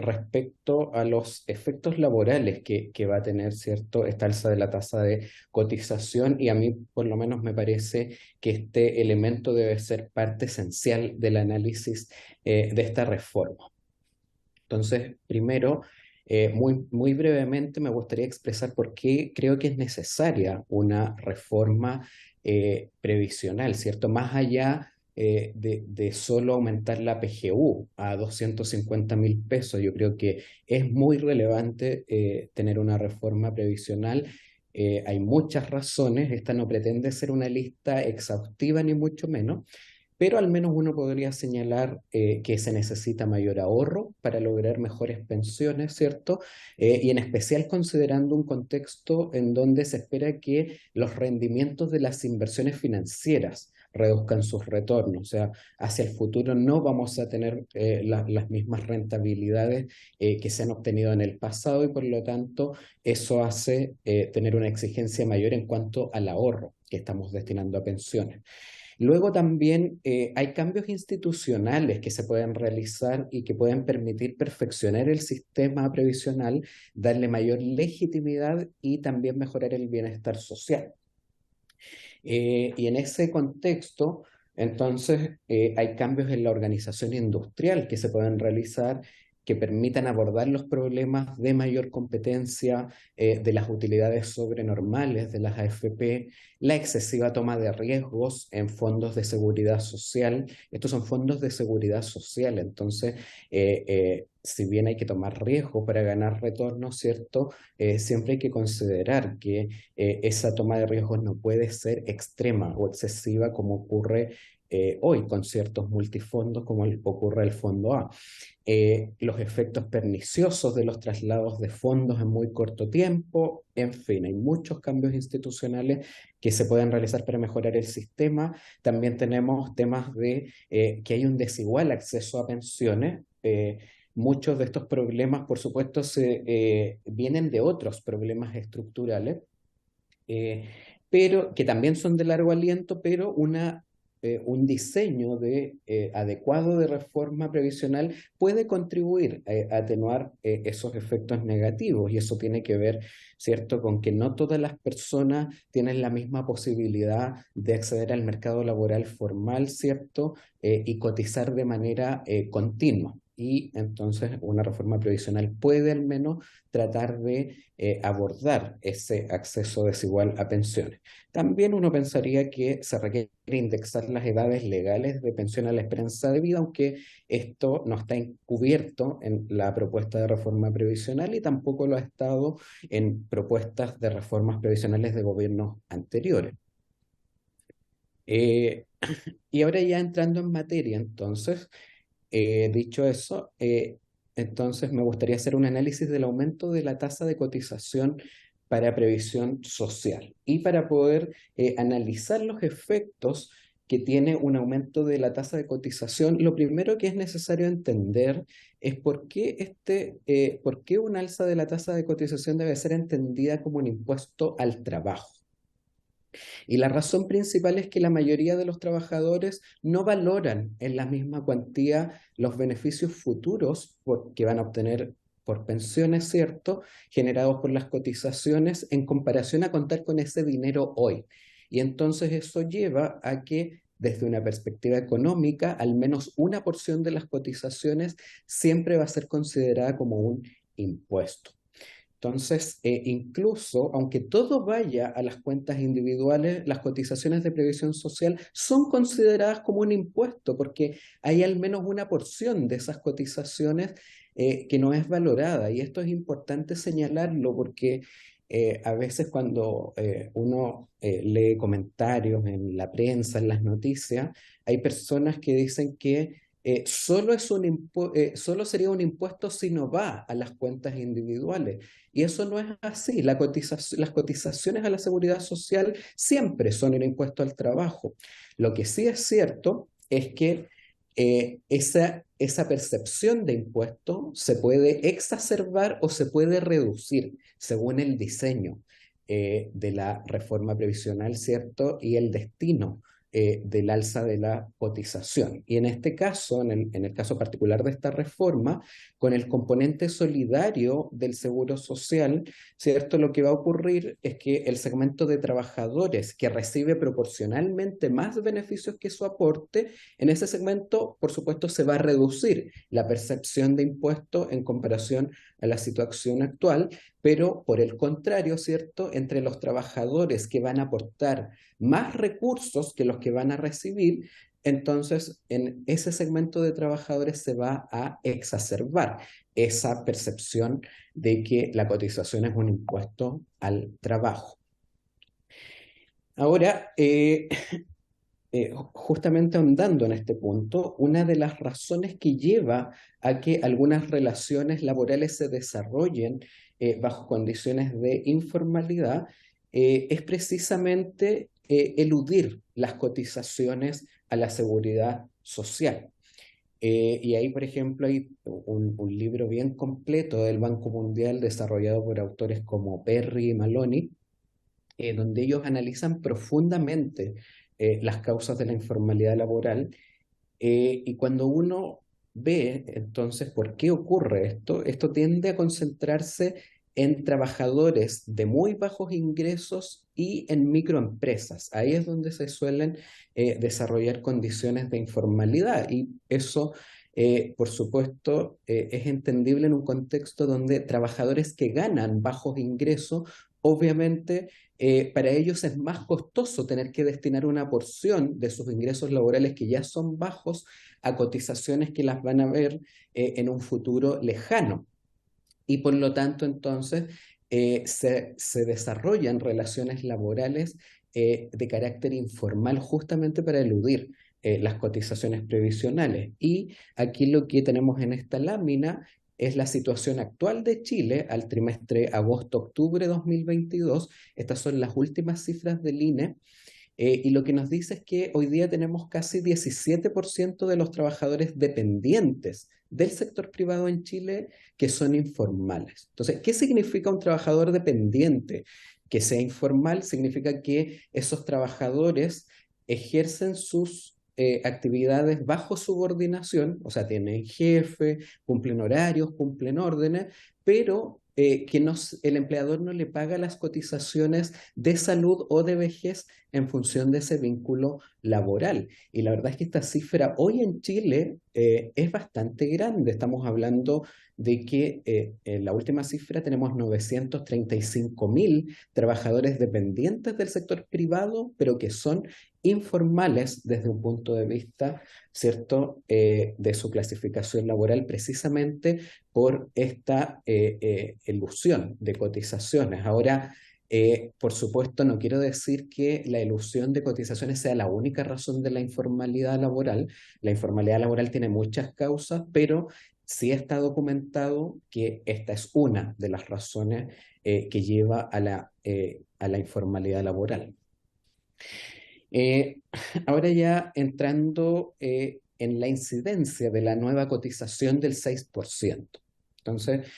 respecto a los efectos laborales que va a tener, ¿cierto?, esta alza de la tasa de cotización, y a mí por lo menos me parece que este elemento debe ser parte esencial del análisis de esta reforma. Entonces, primero, muy brevemente me gustaría expresar por qué creo que es necesaria una reforma previsional, ¿cierto? Más allá de solo aumentar la PGU a 250.000 pesos. Yo creo que es muy relevante tener una reforma previsional. Hay muchas razones, esta no pretende ser una lista exhaustiva ni mucho menos, pero al menos uno podría señalar que se necesita mayor ahorro para lograr mejores pensiones, ¿cierto? Y en especial considerando un contexto en donde se espera que los rendimientos de las inversiones financieras reduzcan sus retornos. O sea, hacia el futuro no vamos a tener las mismas rentabilidades que se han obtenido en el pasado, y por lo tanto eso hace tener una exigencia mayor en cuanto al ahorro que estamos destinando a pensiones. Luego también hay cambios institucionales que se pueden realizar y que pueden permitir perfeccionar el sistema previsional, darle mayor legitimidad y también mejorar el bienestar social. Y en ese contexto, entonces, hay cambios en la organización industrial que se pueden realizar, que permitan abordar los problemas de mayor competencia, de las utilidades sobrenormales de las AFP, la excesiva toma de riesgos en fondos de seguridad social. Estos son fondos de seguridad social, entonces, si bien hay que tomar riesgo para ganar retorno, ¿cierto? Siempre hay que considerar que esa toma de riesgos no puede ser extrema o excesiva como ocurre hoy con ciertos multifondos, como ocurre el Fondo A. Los efectos perniciosos de los traslados de fondos en muy corto tiempo, en fin, hay muchos cambios institucionales que se pueden realizar para mejorar el sistema. También tenemos temas de que hay un desigual acceso a pensiones. muchos de estos problemas, por supuesto, vienen de otros problemas estructurales, pero que también son de largo aliento, pero un diseño adecuado de reforma previsional puede contribuir a atenuar esos efectos negativos, y eso tiene que ver, ¿cierto?, con que no todas las personas tienen la misma posibilidad de acceder al mercado laboral formal, ¿cierto?, y cotizar de manera continua. Y entonces una reforma previsional puede al menos tratar de abordar ese acceso desigual a pensiones. También uno pensaría que se requiere indexar las edades legales de pensión a la esperanza de vida, aunque esto no está encubierto en la propuesta de reforma previsional y tampoco lo ha estado en propuestas de reformas previsionales de gobiernos anteriores. Y ahora ya entrando en materia, entonces, dicho eso, entonces me gustaría hacer un análisis del aumento de la tasa de cotización para previsión social y para poder analizar los efectos que tiene un aumento de la tasa de cotización. Lo primero que es necesario entender es por qué un alza de la tasa de cotización debe ser entendida como un impuesto al trabajo. Y la razón principal es que la mayoría de los trabajadores no valoran en la misma cuantía los beneficios futuros que van a obtener por pensiones, ¿cierto?, generados por las cotizaciones en comparación a contar con ese dinero hoy. Y entonces eso lleva a que desde una perspectiva económica, al menos una porción de las cotizaciones siempre va a ser considerada como un impuesto. Entonces, incluso, aunque todo vaya a las cuentas individuales, las cotizaciones de previsión social son consideradas como un impuesto, porque hay al menos una porción de esas cotizaciones que no es valorada. Y esto es importante señalarlo porque a veces cuando uno lee comentarios en la prensa, en las noticias, hay personas que dicen que solo sería un impuesto si no va a las cuentas individuales. Y eso no es así. Las cotizaciones a la seguridad social siempre son el impuesto al trabajo. Lo que sí es cierto es que esa percepción de impuesto se puede exacerbar o se puede reducir según el diseño de la reforma previsional, ¿cierto?, y el destino del alza de la cotización. Y en este caso, en el caso particular de esta reforma, con el componente solidario del seguro social, ¿cierto?, lo que va a ocurrir es que el segmento de trabajadores que recibe proporcionalmente más beneficios que su aporte, en ese segmento, por supuesto, se va a reducir la percepción de impuestos en comparación a la situación actual, pero por el contrario, ¿cierto?, entre los trabajadores que van a aportar más recursos que los que van a recibir, entonces en ese segmento de trabajadores se va a exacerbar esa percepción de que la cotización es un impuesto al trabajo. Ahora, justamente ahondando en este punto, una de las razones que lleva a que algunas relaciones laborales se desarrollen bajo condiciones de informalidad es precisamente eludir las cotizaciones a la seguridad social. Y ahí, por ejemplo, hay un libro bien completo del Banco Mundial desarrollado por autores como Perry y Maloney, donde ellos analizan profundamente las causas de la informalidad laboral, y cuando uno ve entonces por qué ocurre esto tiende a concentrarse en trabajadores de muy bajos ingresos y en microempresas. Ahí es donde se suelen desarrollar condiciones de informalidad, y eso, por supuesto, es entendible en un contexto donde trabajadores que ganan bajos ingresos, obviamente, para ellos es más costoso tener que destinar una porción de sus ingresos laborales que ya son bajos a cotizaciones que las van a ver en un futuro lejano. Y por lo tanto, entonces, se desarrollan relaciones laborales de carácter informal justamente para eludir las cotizaciones previsionales. Y aquí lo que tenemos en esta lámina es la situación actual de Chile al trimestre agosto-octubre 2022. Estas son las últimas cifras del INE. Y lo que nos dice es que hoy día tenemos casi 17% de los trabajadores dependientes del sector privado en Chile que son informales. Entonces, ¿qué significa un trabajador dependiente que sea informal? Significa que esos trabajadores ejercen sus actividades bajo subordinación, o sea, tienen jefe, cumplen horarios, cumplen órdenes, pero que el empleador no le paga las cotizaciones de salud o de vejez en función de ese vínculo laboral. Y la verdad es que esta cifra hoy en Chile es bastante grande. Estamos hablando de que en la última cifra tenemos 935.000 trabajadores dependientes del sector privado, pero que son informales desde un punto de vista, ¿cierto?, de su clasificación laboral, precisamente por esta elusión de cotizaciones. Ahora, por supuesto, no quiero decir que la elusión de cotizaciones sea la única razón de la informalidad laboral. La informalidad laboral tiene muchas causas, pero sí está documentado que esta es una de las razones que lleva a la informalidad laboral. Ahora ya entrando en la incidencia de la nueva cotización del 6%. Entonces,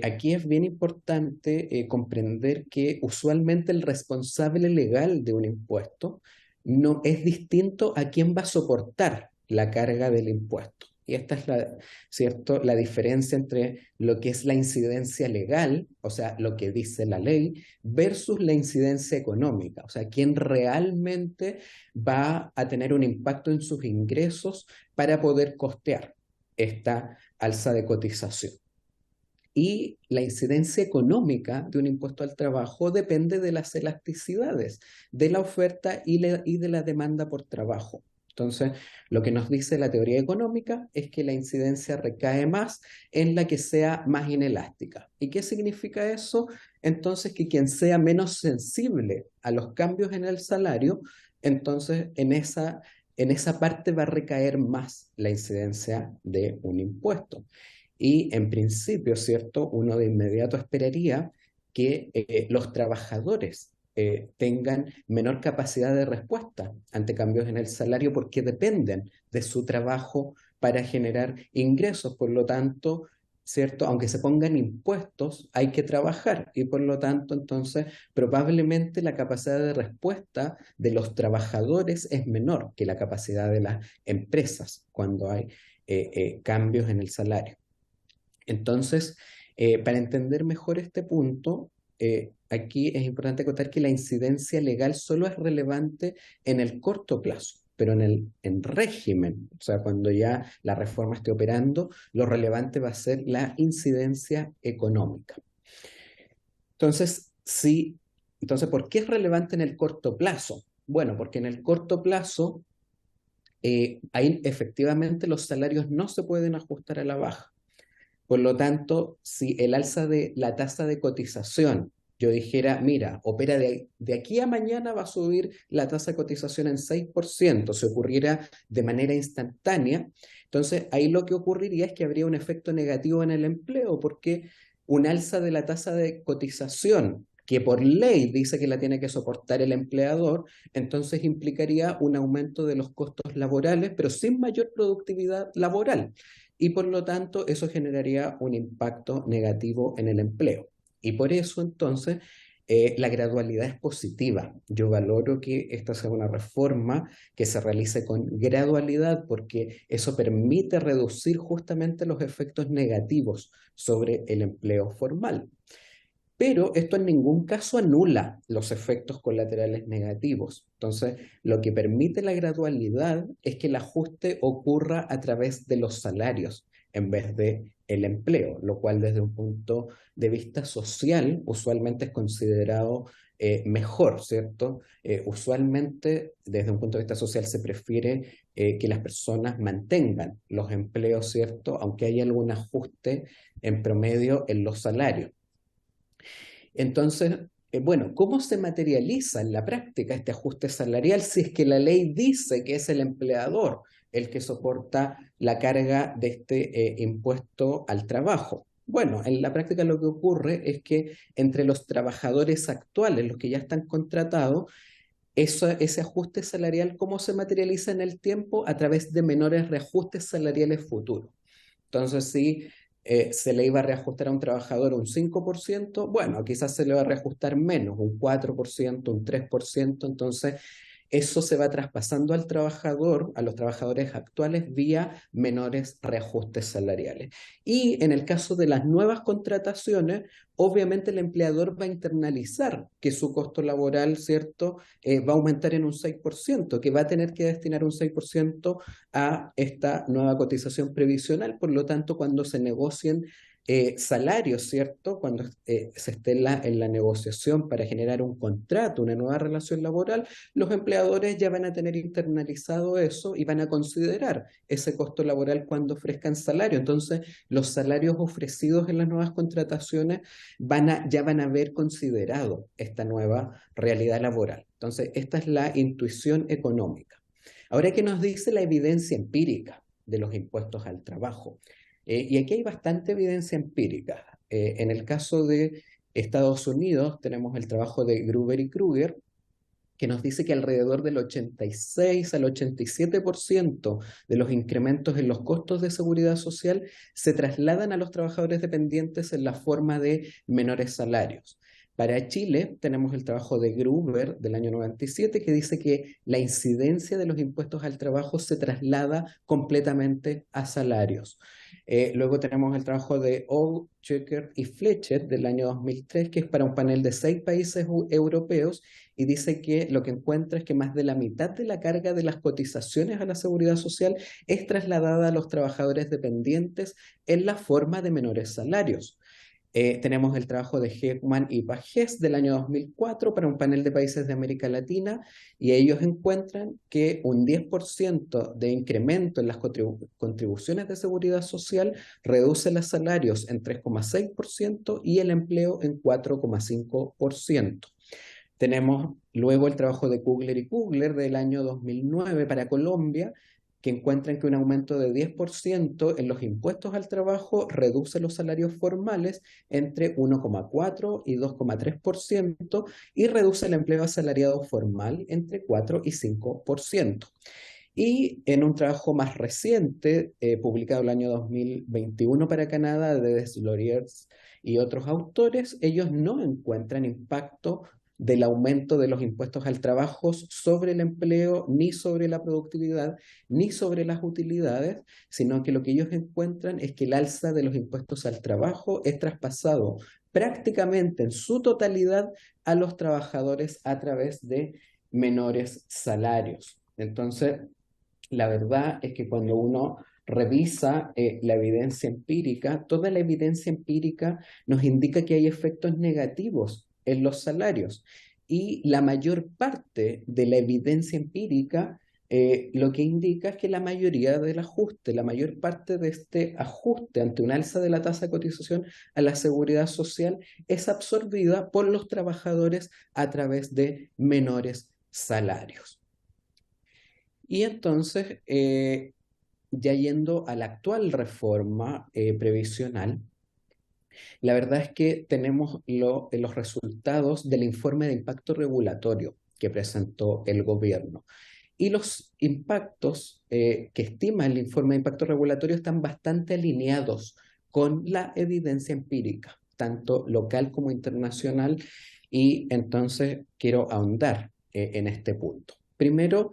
aquí es bien importante comprender que usualmente el responsable legal de un impuesto no es distinto a quien va a soportar la carga del impuesto. Y esta es ¿cierto?, la diferencia entre lo que es la incidencia legal, o sea, lo que dice la ley, versus la incidencia económica, o sea, quién realmente va a tener un impacto en sus ingresos para poder costear esta alza de cotización. Y la incidencia económica de un impuesto al trabajo depende de las elasticidades de la oferta y de la demanda por trabajo. Entonces, lo que nos dice la teoría económica es que la incidencia recae más en la que sea más inelástica. ¿Y qué significa eso? Entonces, que quien sea menos sensible a los cambios en el salario, entonces en esa parte va a recaer más la incidencia de un impuesto. Y en principio, ¿cierto?, uno de inmediato esperaría que los trabajadores tengan menor capacidad de respuesta ante cambios en el salario porque dependen de su trabajo para generar ingresos. Por lo tanto, ¿cierto?, aunque se pongan impuestos, hay que trabajar y por lo tanto, entonces, probablemente la capacidad de respuesta de los trabajadores es menor que la capacidad de las empresas cuando hay cambios en el salario. Entonces, para entender mejor este punto, aquí es importante acotar que la incidencia legal solo es relevante en el corto plazo, pero en régimen, o sea, cuando ya la reforma esté operando, lo relevante va a ser la incidencia económica. Entonces, ¿por qué es relevante en el corto plazo? Bueno, porque en el corto plazo, ahí efectivamente los salarios no se pueden ajustar a la baja. Por lo tanto, si el alza de la tasa de cotización, yo dijera, mira, opera de aquí a mañana va a subir la tasa de cotización en 6%, se ocurriera de manera instantánea, entonces ahí lo que ocurriría es que habría un efecto negativo en el empleo, porque un alza de la tasa de cotización que por ley dice que la tiene que soportar el empleador, entonces implicaría un aumento de los costos laborales, pero sin mayor productividad laboral. Y por lo tanto, eso generaría un impacto negativo en el empleo. Y por eso, entonces, la gradualidad es positiva. Yo valoro que esta sea una reforma que se realice con gradualidad porque eso permite reducir justamente los efectos negativos sobre el empleo formal. Pero esto en ningún caso anula los efectos colaterales negativos. Entonces, lo que permite la gradualidad es que el ajuste ocurra a través de los salarios en vez de el empleo, lo cual desde un punto de vista social usualmente es considerado mejor, ¿cierto? Usualmente desde un punto de vista social se prefiere que las personas mantengan los empleos, ¿cierto? Aunque haya algún ajuste en promedio en los salarios. Entonces, bueno, ¿cómo se materializa en la práctica este ajuste salarial si es que la ley dice que es el empleador el que soporta la carga de este impuesto al trabajo? Bueno, en la práctica lo que ocurre es que entre los trabajadores actuales, los que ya están contratados, ese ajuste salarial, ¿cómo se materializa en el tiempo? A través de menores reajustes salariales futuros. Entonces, si se le iba a reajustar a un trabajador un 5%, bueno, quizás se le va a reajustar menos, un 4%, un 3%, entonces eso se va traspasando al trabajador, a los trabajadores actuales, vía menores reajustes salariales. Y en el caso de las nuevas contrataciones, obviamente el empleador va a internalizar que su costo laboral, ¿cierto?, va a aumentar en un 6%, que va a tener que destinar un 6% a esta nueva cotización previsional. Por lo tanto, cuando se negocien salarios, ¿cierto? Cuando se esté en la negociación para generar un contrato, una nueva relación laboral, los empleadores ya van a tener internalizado eso y van a considerar ese costo laboral cuando ofrezcan salario. Entonces, los salarios ofrecidos en las nuevas contrataciones ya van a haber considerado esta nueva realidad laboral. Entonces, esta es la intuición económica. Ahora, ¿qué nos dice la evidencia empírica de los impuestos al trabajo? Y aquí hay bastante evidencia empírica. En el caso de Estados Unidos tenemos el trabajo de Gruber y Kruger, que nos dice que alrededor del 86 al 87% de los incrementos en los costos de seguridad social se trasladan a los trabajadores dependientes en la forma de menores salarios. Para Chile tenemos el trabajo de Gruber del año 97 que dice que la incidencia de los impuestos al trabajo se traslada completamente a salarios. Luego tenemos el trabajo de O, Checker y Fletcher del año 2003, que es para un panel de 6 países europeos, y dice que lo que encuentra es que más de la mitad de la carga de las cotizaciones a la seguridad social es trasladada a los trabajadores dependientes en la forma de menores salarios. Tenemos el trabajo de Heckman y Pagés del año 2004 para un panel de países de América Latina, y ellos encuentran que un 10% de incremento en las contribuciones de seguridad social reduce los salarios en 3,6% y el empleo en 4,5%. Tenemos luego el trabajo de Kugler y Kugler del año 2009 para Colombia, que encuentran que un aumento de 10% en los impuestos al trabajo reduce los salarios formales entre 1,4 y 2,3% y reduce el empleo asalariado formal entre 4 y 5%. Y en un trabajo más reciente, publicado el año 2021 para Canadá, de Deslauriers y otros autores, ellos no encuentran impacto del aumento de los impuestos al trabajo sobre el empleo, ni sobre la productividad, ni sobre las utilidades, sino que lo que ellos encuentran es que el alza de los impuestos al trabajo es traspasado prácticamente en su totalidad a los trabajadores a través de menores salarios. Entonces, la verdad es que cuando uno revisa la evidencia empírica, toda la evidencia empírica nos indica que hay efectos negativos en los salarios, y la mayor parte de la evidencia empírica lo que indica es que la mayoría del ajuste, la mayor parte de este ajuste ante un alza de la tasa de cotización a la seguridad social es absorbida por los trabajadores a través de menores salarios. Y entonces, ya yendo a la actual reforma previsional, la verdad es que tenemos los resultados del informe de impacto regulatorio que presentó el gobierno. Y los impactos que estima el informe de impacto regulatorio están bastante alineados con la evidencia empírica, tanto local como internacional, y entonces quiero ahondar en este punto. Primero,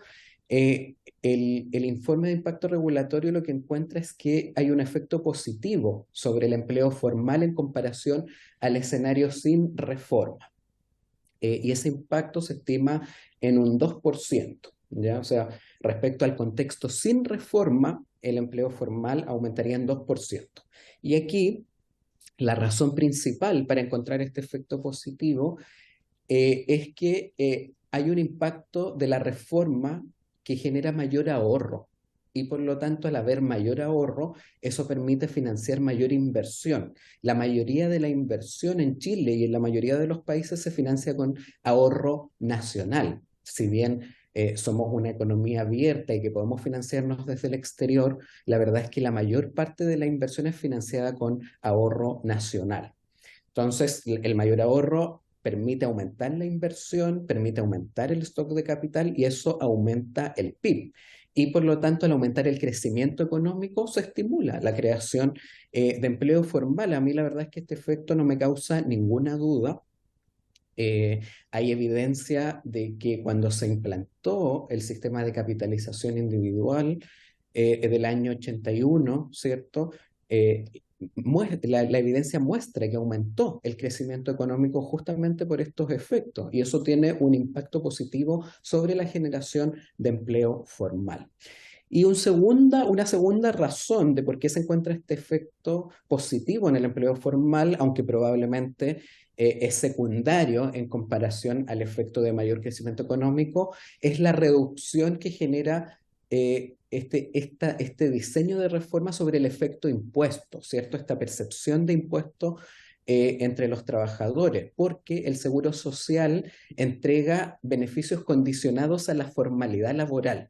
el informe de impacto regulatorio lo que encuentra es que hay un efecto positivo sobre el empleo formal en comparación al escenario sin reforma. Y ese impacto se estima en un 2%, ¿ya? O sea, respecto al contexto sin reforma, el empleo formal aumentaría en 2%. Y aquí, la razón principal para encontrar este efecto positivo es que hay un impacto de la reforma que genera mayor ahorro, y por lo tanto, al haber mayor ahorro, eso permite financiar mayor inversión. La mayoría de la inversión en Chile y en la mayoría de los países se financia con ahorro nacional. Si bien somos una economía abierta y que podemos financiarnos desde el exterior, la verdad es que la mayor parte de la inversión es financiada con ahorro nacional. Entonces, el mayor ahorro permite aumentar la inversión, permite aumentar el stock de capital, y eso aumenta el PIB. y por lo tanto al aumentar el crecimiento económico se estimula la creación de empleo formal. A mí la verdad es que este efecto no me causa ninguna duda. Hay evidencia de que cuando se implantó el sistema de capitalización individual del año 81, ¿cierto? La evidencia muestra que aumentó el crecimiento económico justamente por estos efectos y eso tiene un impacto positivo sobre la generación de empleo formal. Y una segunda razón de por qué se encuentra este efecto positivo en el empleo formal, aunque probablemente es secundario en comparación al efecto de mayor crecimiento económico, es la reducción que genera este diseño de reforma sobre el efecto impuesto, ¿cierto? Esta percepción de impuesto entre los trabajadores, porque el seguro social entrega beneficios condicionados a la formalidad laboral.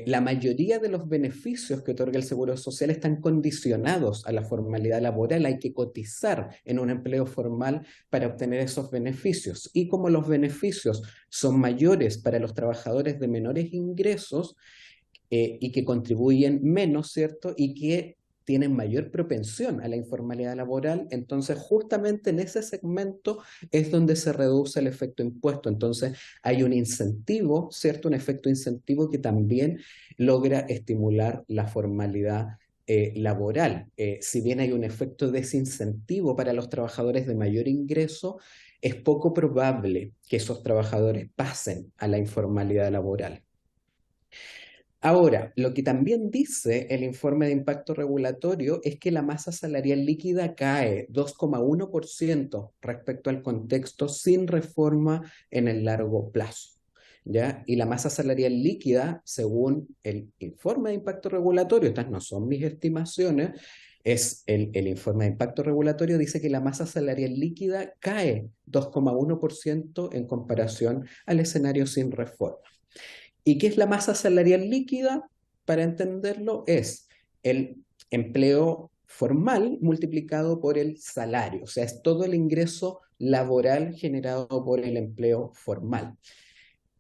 La mayoría de los beneficios que otorga el Seguro Social están condicionados a la formalidad laboral. Hay que cotizar en un empleo formal para obtener esos beneficios. Y como los beneficios son mayores para los trabajadores de menores ingresos y que contribuyen menos, ¿cierto? Y que tienen mayor propensión a la informalidad laboral, entonces justamente en ese segmento es donde se reduce el efecto impuesto. Entonces hay un incentivo, ¿cierto? Un efecto incentivo que también logra estimular la formalidad laboral. Si bien hay un efecto desincentivo para los trabajadores de mayor ingreso, es poco probable que esos trabajadores pasen a la informalidad laboral. Ahora, lo que también dice el informe de impacto regulatorio es que la masa salarial líquida cae 2,1% respecto al contexto sin reforma en el largo plazo, ¿ya? Y la masa salarial líquida, según el informe de impacto regulatorio, estas no son mis estimaciones, es el informe de impacto regulatorio, dice que la masa salarial líquida cae 2,1% en comparación al escenario sin reforma. ¿Y qué es la masa salarial líquida? Para entenderlo, es el empleo formal multiplicado por el salario, o sea, es todo el ingreso laboral generado por el empleo formal.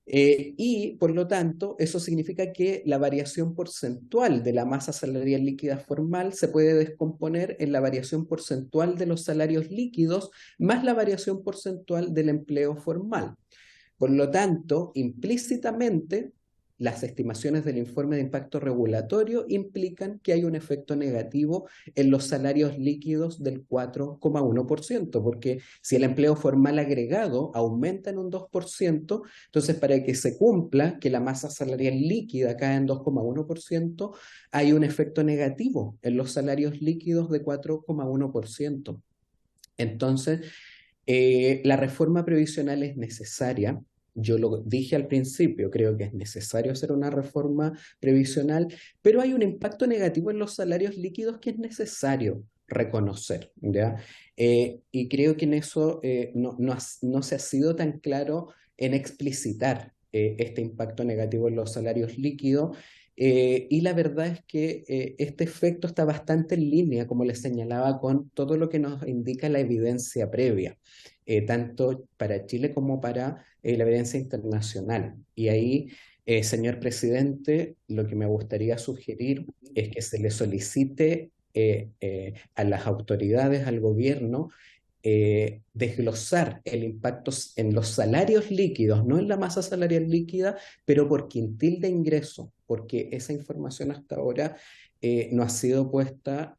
Y por lo tanto, eso significa que la variación porcentual de la masa salarial líquida formal se puede descomponer en la variación porcentual de los salarios líquidos más la variación porcentual del empleo formal. Por lo tanto, implícitamente, las estimaciones del informe de impacto regulatorio implican que hay un efecto negativo en los salarios líquidos del 4,1%, porque si el empleo formal agregado aumenta en un 2%, entonces para que se cumpla que la masa salarial líquida cae en 2,1%, hay un efecto negativo en los salarios líquidos de 4,1%. Entonces, la reforma previsional es necesaria. Yo lo dije al principio, creo que es necesario hacer una reforma previsional, pero hay un impacto negativo en los salarios líquidos que es necesario reconocer, ¿ya? Y creo que en eso no se ha sido tan claro en explicitar este impacto negativo en los salarios líquidos. Y la verdad es que este efecto está bastante en línea, como les señalaba, con todo lo que nos indica la evidencia previa, tanto para Chile como para la evidencia internacional. Y ahí, señor presidente, lo que me gustaría sugerir es que se le solicite a las autoridades, al gobierno, desglosar el impacto en los salarios líquidos, no en la masa salarial líquida, pero por quintil de ingreso, porque esa información hasta ahora no ha sido puesta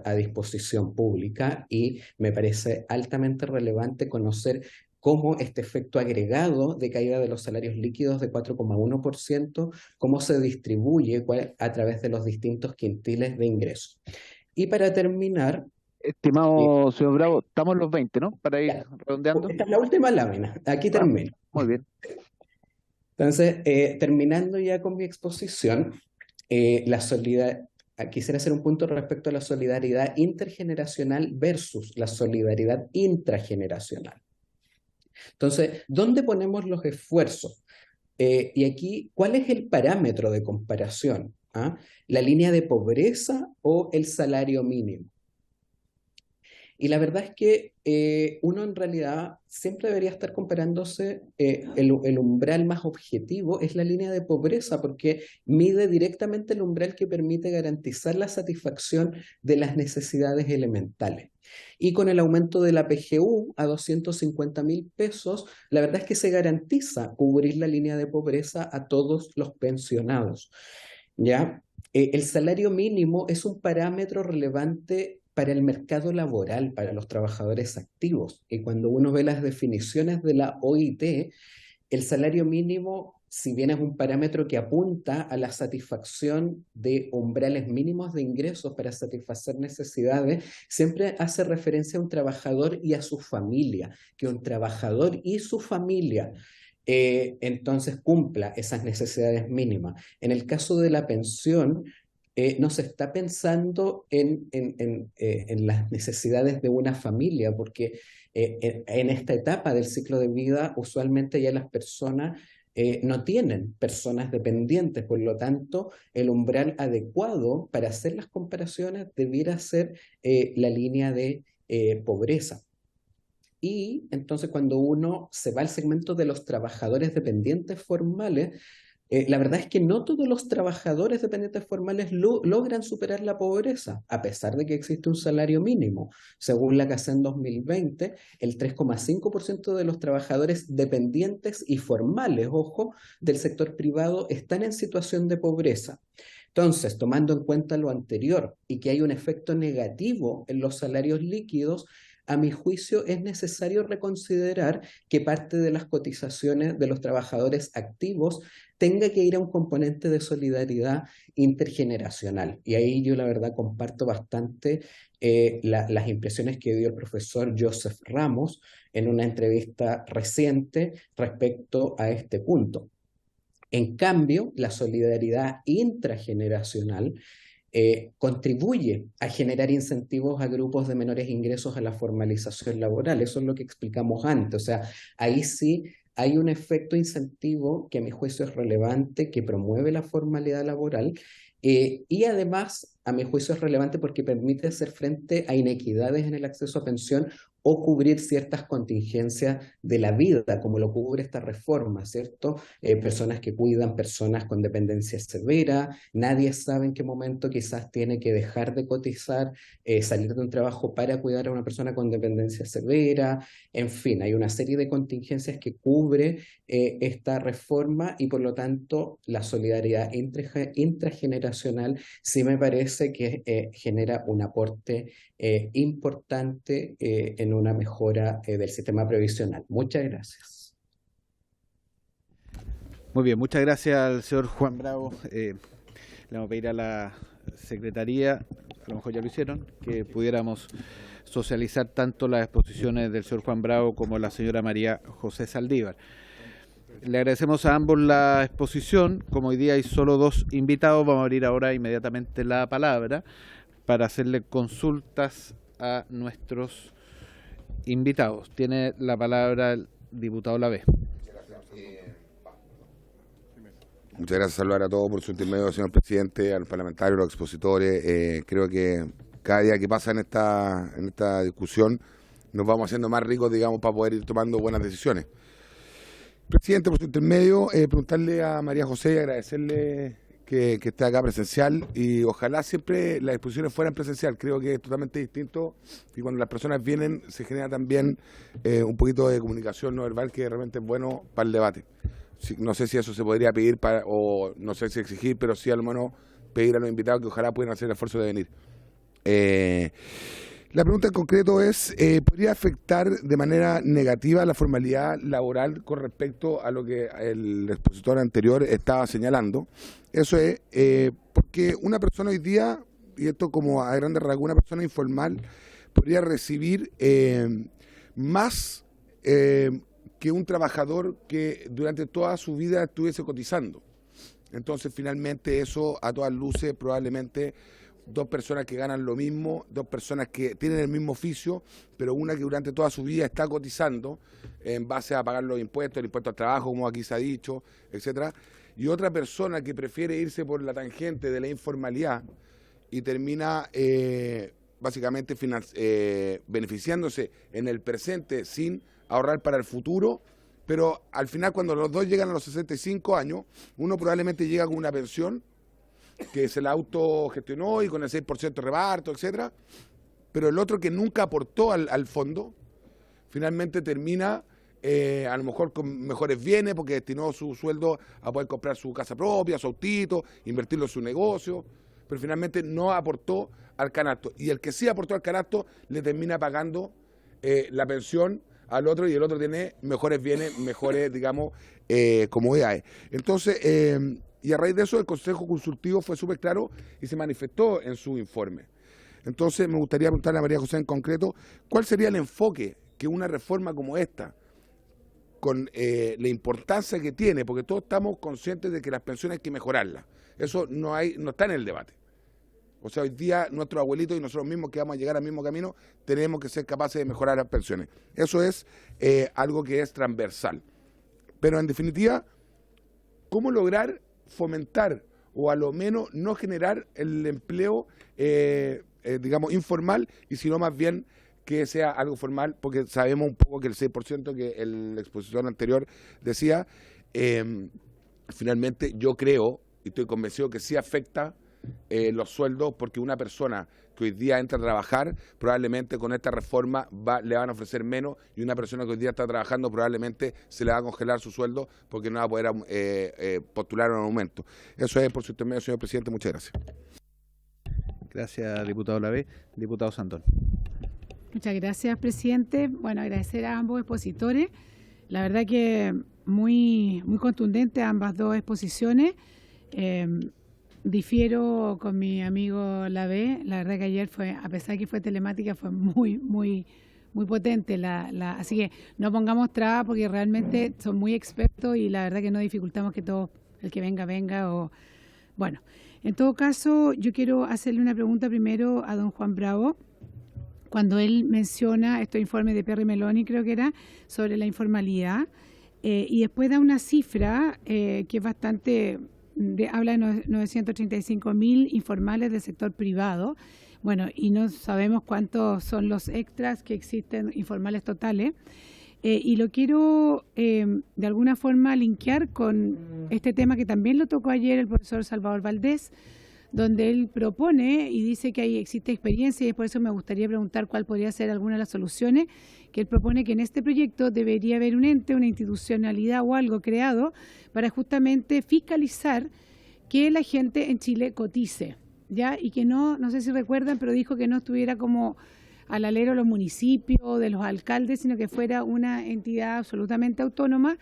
a disposición pública y me parece altamente relevante conocer cómo este efecto agregado de caída de los salarios líquidos de 4,1%, cómo se distribuye a través de los distintos quintiles de ingreso. Y para terminar, Estimado señor Bravo, estamos en los 20, ¿no? Para ir ya, redondeando. esta es la última lámina, aquí termino. Muy bien. Entonces, terminando ya con mi exposición, quisiera hacer un punto respecto a la solidaridad intergeneracional versus la solidaridad intrageneracional. Entonces, ¿dónde ponemos los esfuerzos? Y aquí, ¿cuál es el parámetro de comparación? ¿La línea de pobreza o el salario mínimo? Y la verdad es que uno en realidad siempre debería estar comparándose, el umbral más objetivo es la línea de pobreza, porque mide directamente el umbral que permite garantizar la satisfacción de las necesidades elementales. Y con el aumento de la PGU a 250.000 pesos, la verdad es que se garantiza cubrir la línea de pobreza a todos los pensionados. ¿Ya? El salario mínimo es un parámetro relevante para el mercado laboral, para los trabajadores activos. Y cuando uno ve las definiciones de la OIT, el salario mínimo, si bien es un parámetro que apunta a la satisfacción de umbrales mínimos de ingresos para satisfacer necesidades, siempre hace referencia a un trabajador y a su familia, que un trabajador y su familia entonces cumpla esas necesidades mínimas. En el caso de la pensión, no se está pensando en las necesidades de una familia, porque en esta etapa del ciclo de vida usualmente ya las personas no tienen personas dependientes, por lo tanto el umbral adecuado para hacer las comparaciones debiera ser la línea de pobreza. Y entonces cuando uno se va al segmento de los trabajadores dependientes formales, la verdad es que no todos los trabajadores dependientes formales logran superar la pobreza, a pesar de que existe un salario mínimo. Según la CACEN 2020, el 3,5% de los trabajadores dependientes y formales, ojo, del sector privado están en situación de pobreza. Entonces, tomando en cuenta lo anterior y que hay un efecto negativo en los salarios líquidos, a mi juicio es necesario reconsiderar que parte de las cotizaciones de los trabajadores activos tenga que ir a un componente de solidaridad intergeneracional. Y ahí yo la verdad comparto bastante las impresiones que dio el profesor Joseph Ramos en una entrevista reciente respecto a este punto. En cambio, la solidaridad intrageneracional contribuye a generar incentivos a grupos de menores ingresos a la formalización laboral. Eso es lo que explicamos antes. O sea, ahí sí hay un efecto incentivo que a mi juicio es relevante, que promueve la formalidad laboral y además a mi juicio es relevante porque permite hacer frente a inequidades en el acceso a pensión o cubrir ciertas contingencias de la vida, como lo cubre esta reforma, ¿cierto? Personas que cuidan, personas con dependencia severa, nadie sabe en qué momento quizás tiene que dejar de cotizar, salir de un trabajo para cuidar a una persona con dependencia severa, en fin, hay una serie de contingencias que cubre esta reforma y por lo tanto la solidaridad intrageneracional sí me parece que genera un aporte importante en una mejora del sistema previsional. Muchas gracias. Muy bien, muchas gracias al señor Juan Bravo. Le vamos a pedir a la Secretaría, a lo mejor ya lo hicieron, que pudiéramos socializar tanto las exposiciones del señor Juan Bravo como la señora María José Saldívar. Le agradecemos a ambos la exposición. Como hoy día hay solo 2 invitados, vamos a abrir ahora inmediatamente la palabra para hacerle consultas a nuestros invitados. Tiene la palabra el diputado Lavé. Muchas gracias, saludar a todos por su intermedio, señor presidente, a los parlamentarios, a los expositores. Creo que cada día que pasa en esta discusión nos vamos haciendo más ricos, digamos, para poder ir tomando buenas decisiones. Presidente, por su intermedio, preguntarle a María José y agradecerle que esté acá presencial y ojalá siempre las exposiciones fueran presencial. Creo que es totalmente distinto y cuando las personas vienen se genera también un poquito de comunicación no verbal que realmente es bueno para el debate. No sé si eso se podría pedir o no sé si exigir, pero sí al menos pedir a los invitados que ojalá puedan hacer el esfuerzo de venir. La pregunta en concreto es, ¿podría afectar de manera negativa la formalidad laboral con respecto a lo que el expositor anterior estaba señalando? Eso es porque una persona hoy día, y esto como a grandes rasgos, una persona informal podría recibir más que un trabajador que durante toda su vida estuviese cotizando. Entonces, finalmente, eso a todas luces probablemente 2 personas que ganan lo mismo, 2 personas que tienen el mismo oficio, pero una que durante toda su vida está cotizando en base a pagar los impuestos, el impuesto al trabajo, como aquí se ha dicho, etcétera, y otra persona que prefiere irse por la tangente de la informalidad y termina básicamente beneficiándose en el presente sin ahorrar para el futuro, pero al final cuando los dos llegan a los 65 años, uno probablemente llega con una pensión que se la autogestionó y con el 6% de reparto, etcétera, pero el otro que nunca aportó al fondo, finalmente termina a lo mejor con mejores bienes porque destinó su sueldo a poder comprar su casa propia, su autito, invertirlo en su negocio, pero finalmente no aportó al canasto. Y el que sí aportó al canasto le termina pagando la pensión al otro y el otro tiene mejores bienes, mejores, digamos, comodidades. Entonces, y a raíz de eso el Consejo Consultivo fue súper claro y se manifestó en su informe. Entonces me gustaría preguntarle a María José en concreto, ¿cuál sería el enfoque que una reforma como esta, con la importancia que tiene, porque todos estamos conscientes de que las pensiones hay que mejorarlas, eso no está en el debate? O sea, hoy día nuestros abuelitos y nosotros mismos que vamos a llegar al mismo camino, tenemos que ser capaces de mejorar las pensiones. Eso es algo que es transversal. Pero en definitiva, ¿cómo lograr fomentar o a lo menos no generar el empleo, digamos, informal, y sino más bien que sea algo formal? Porque sabemos un poco que el 6% que la exposición anterior decía, finalmente yo creo y estoy convencido que sí afecta los sueldos, porque una persona que hoy día entra a trabajar probablemente con esta reforma le van a ofrecer menos, y una persona que hoy día está trabajando probablemente se le va a congelar su sueldo porque no va a poder postular un aumento. Eso es por su intermedio, señor presidente. Muchas gracias. Gracias, diputado Lavé. Diputado Sandón. Muchas gracias, presidente. Bueno, agradecer a ambos expositores. La verdad que muy contundente ambas dos exposiciones. Difiero con mi amigo Lavé. La verdad que ayer fue, a pesar que fue telemática, fue muy potente. Así que no pongamos trabas porque realmente son muy expertos y la verdad que no dificultamos que todo el que venga. Bueno, en todo caso, yo quiero hacerle una pregunta primero a don Juan Bravo. Cuando él menciona estos informes de Perry Meloni, creo que era, sobre la informalidad, y después da una cifra que es bastante... habla de 935.000 informales del sector privado, bueno, y no sabemos cuántos son los extras que existen informales totales, y lo quiero de alguna forma linkear con este tema que también lo tocó ayer el profesor Salvador Valdés, donde él propone y dice que ahí existe experiencia, y por eso me gustaría preguntar cuál podría ser alguna de las soluciones, que él propone que en este proyecto debería haber un ente, una institucionalidad o algo creado para justamente fiscalizar que la gente en Chile cotice, ¿ya? Y que no sé si recuerdan, pero dijo que no estuviera como al alero de los municipios, de los alcaldes, sino que fuera una entidad absolutamente autónoma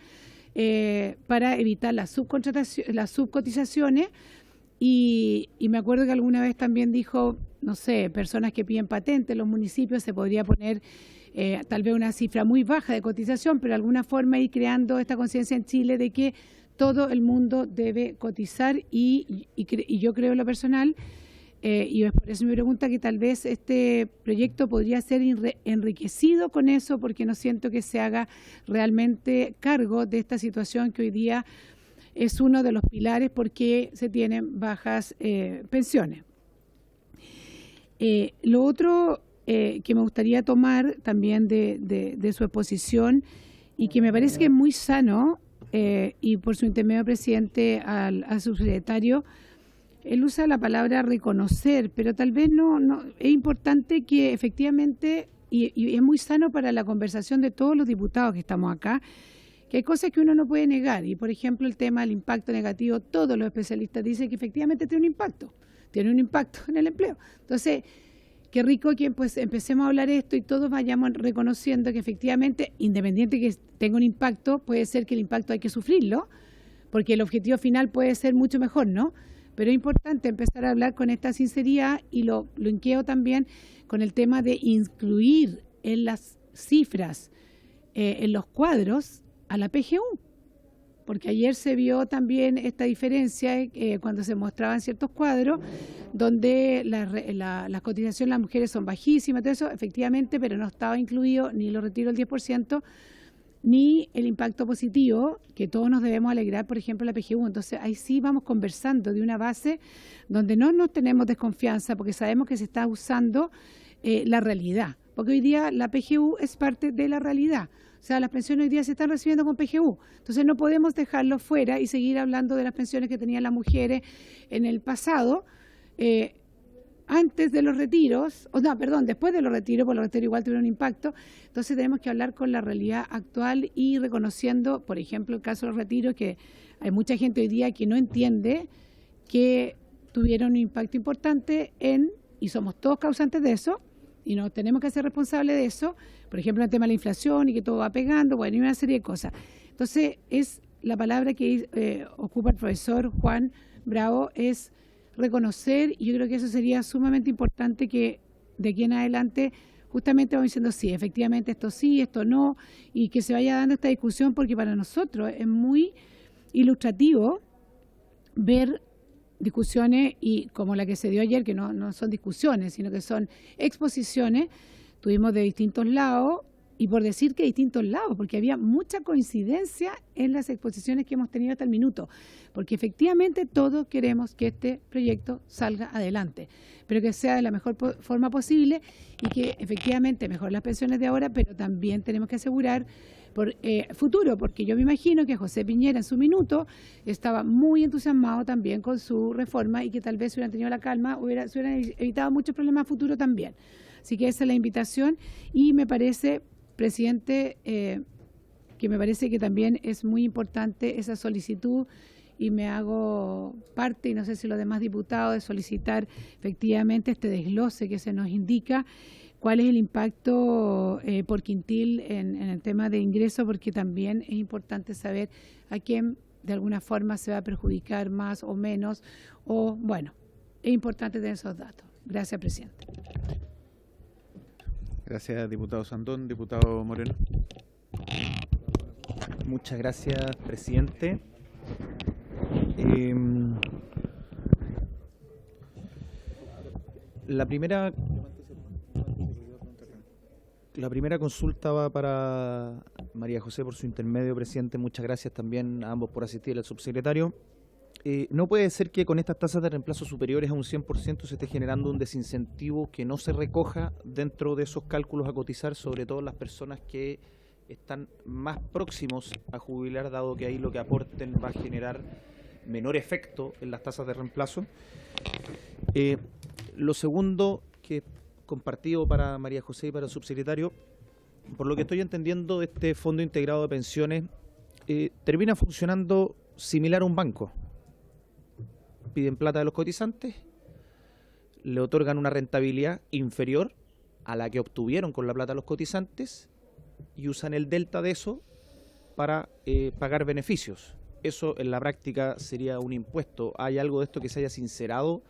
para evitar las subcotizaciones. Y me acuerdo que alguna vez también dijo, no sé, personas que piden patentes, los municipios se podría poner tal vez una cifra muy baja de cotización, pero de alguna forma ir creando esta conciencia en Chile de que todo el mundo debe cotizar y yo creo en lo personal, y es por eso mi pregunta, que tal vez este proyecto podría ser enriquecido con eso, porque no siento que se haga realmente cargo de esta situación que hoy día es uno de los pilares porque se tienen bajas pensiones. Lo otro que me gustaría tomar también de su exposición, y que me parece que es muy sano, y por su intermedio, presidente, al subsecretario, él usa la palabra reconocer, pero tal vez no es importante que efectivamente, y es muy sano para la conversación de todos los diputados que estamos acá, que hay cosas que uno no puede negar, y por ejemplo el tema del impacto negativo, todos los especialistas dicen que efectivamente tiene un impacto en el empleo. Entonces, qué rico que pues empecemos a hablar esto y todos vayamos reconociendo que efectivamente, independiente que tenga un impacto, puede ser que el impacto hay que sufrirlo, porque el objetivo final puede ser mucho mejor, ¿no? Pero es importante empezar a hablar con esta sinceridad, y lo inqueo también con el tema de incluir en las cifras, en los cuadros, a la PGU, porque ayer se vio también esta diferencia cuando se mostraban ciertos cuadros donde las cotizaciones de las mujeres son bajísimas, todo eso, efectivamente, pero no estaba incluido ni los retiros del 10%, ni el impacto positivo, que todos nos debemos alegrar, por ejemplo, la PGU. Entonces, ahí sí vamos conversando de una base donde no nos tenemos desconfianza, porque sabemos que se está usando la realidad, porque hoy día la PGU es parte de la realidad. O sea, las pensiones hoy día se están recibiendo con PGU. Entonces no podemos dejarlo fuera y seguir hablando de las pensiones que tenían las mujeres en el pasado, antes de los retiros, después de los retiros, porque los retiros igual tuvieron un impacto. Entonces tenemos que hablar con la realidad actual y reconociendo, por ejemplo, el caso de los retiros, que hay mucha gente hoy día que no entiende que tuvieron un impacto importante y somos todos causantes de eso, y nos tenemos que hacer responsables de eso, por ejemplo, en el tema de la inflación y que todo va pegando, bueno, y una serie de cosas. Entonces, es la palabra que ocupa el profesor Juan Bravo, es reconocer, y yo creo que eso sería sumamente importante, que de aquí en adelante justamente vamos diciendo sí, efectivamente esto sí, esto no, y que se vaya dando esta discusión, porque para nosotros es muy ilustrativo ver discusiones y como la que se dio ayer, que no son discusiones, sino que son exposiciones, tuvimos de distintos lados, y por decir que distintos lados, porque había mucha coincidencia en las exposiciones que hemos tenido hasta el minuto, porque efectivamente todos queremos que este proyecto salga adelante, pero que sea de la mejor forma posible y que efectivamente mejore las pensiones de ahora, pero también tenemos que asegurar por futuro, porque yo me imagino que José Piñera en su minuto estaba muy entusiasmado también con su reforma y que tal vez si hubieran tenido la calma se hubieran evitado muchos problemas a futuro también. Así que esa es la invitación, y me parece, presidente, que me parece que también es muy importante esa solicitud, y me hago parte, y no sé si los demás diputados, de solicitar efectivamente este desglose que se nos indica cuál es el impacto por quintil en el tema de ingresos, porque también es importante saber a quién de alguna forma se va a perjudicar más o menos, o bueno, es importante tener esos datos. Gracias, presidente. Gracias, diputado Sandón. Diputado Moreno. Muchas gracias, presidente. La primera consulta va para María José por su intermedio, presidente. Muchas gracias también a ambos por asistir, al subsecretario. No puede ser que con estas tasas de reemplazo superiores a un 100% se esté generando un desincentivo que no se recoja dentro de esos cálculos a cotizar, sobre todo las personas que están más próximos a jubilar, dado que ahí lo que aporten va a generar menor efecto en las tasas de reemplazo. Lo segundo, que es compartido para María José y para el subsecretario, por lo que estoy entendiendo, este Fondo Integrado de Pensiones termina funcionando similar a un banco. Piden plata de los cotizantes, le otorgan una rentabilidad inferior a la que obtuvieron con la plata de los cotizantes y usan el delta de eso para pagar beneficios. Eso en la práctica sería un impuesto. ¿Hay algo de esto que se haya sincerado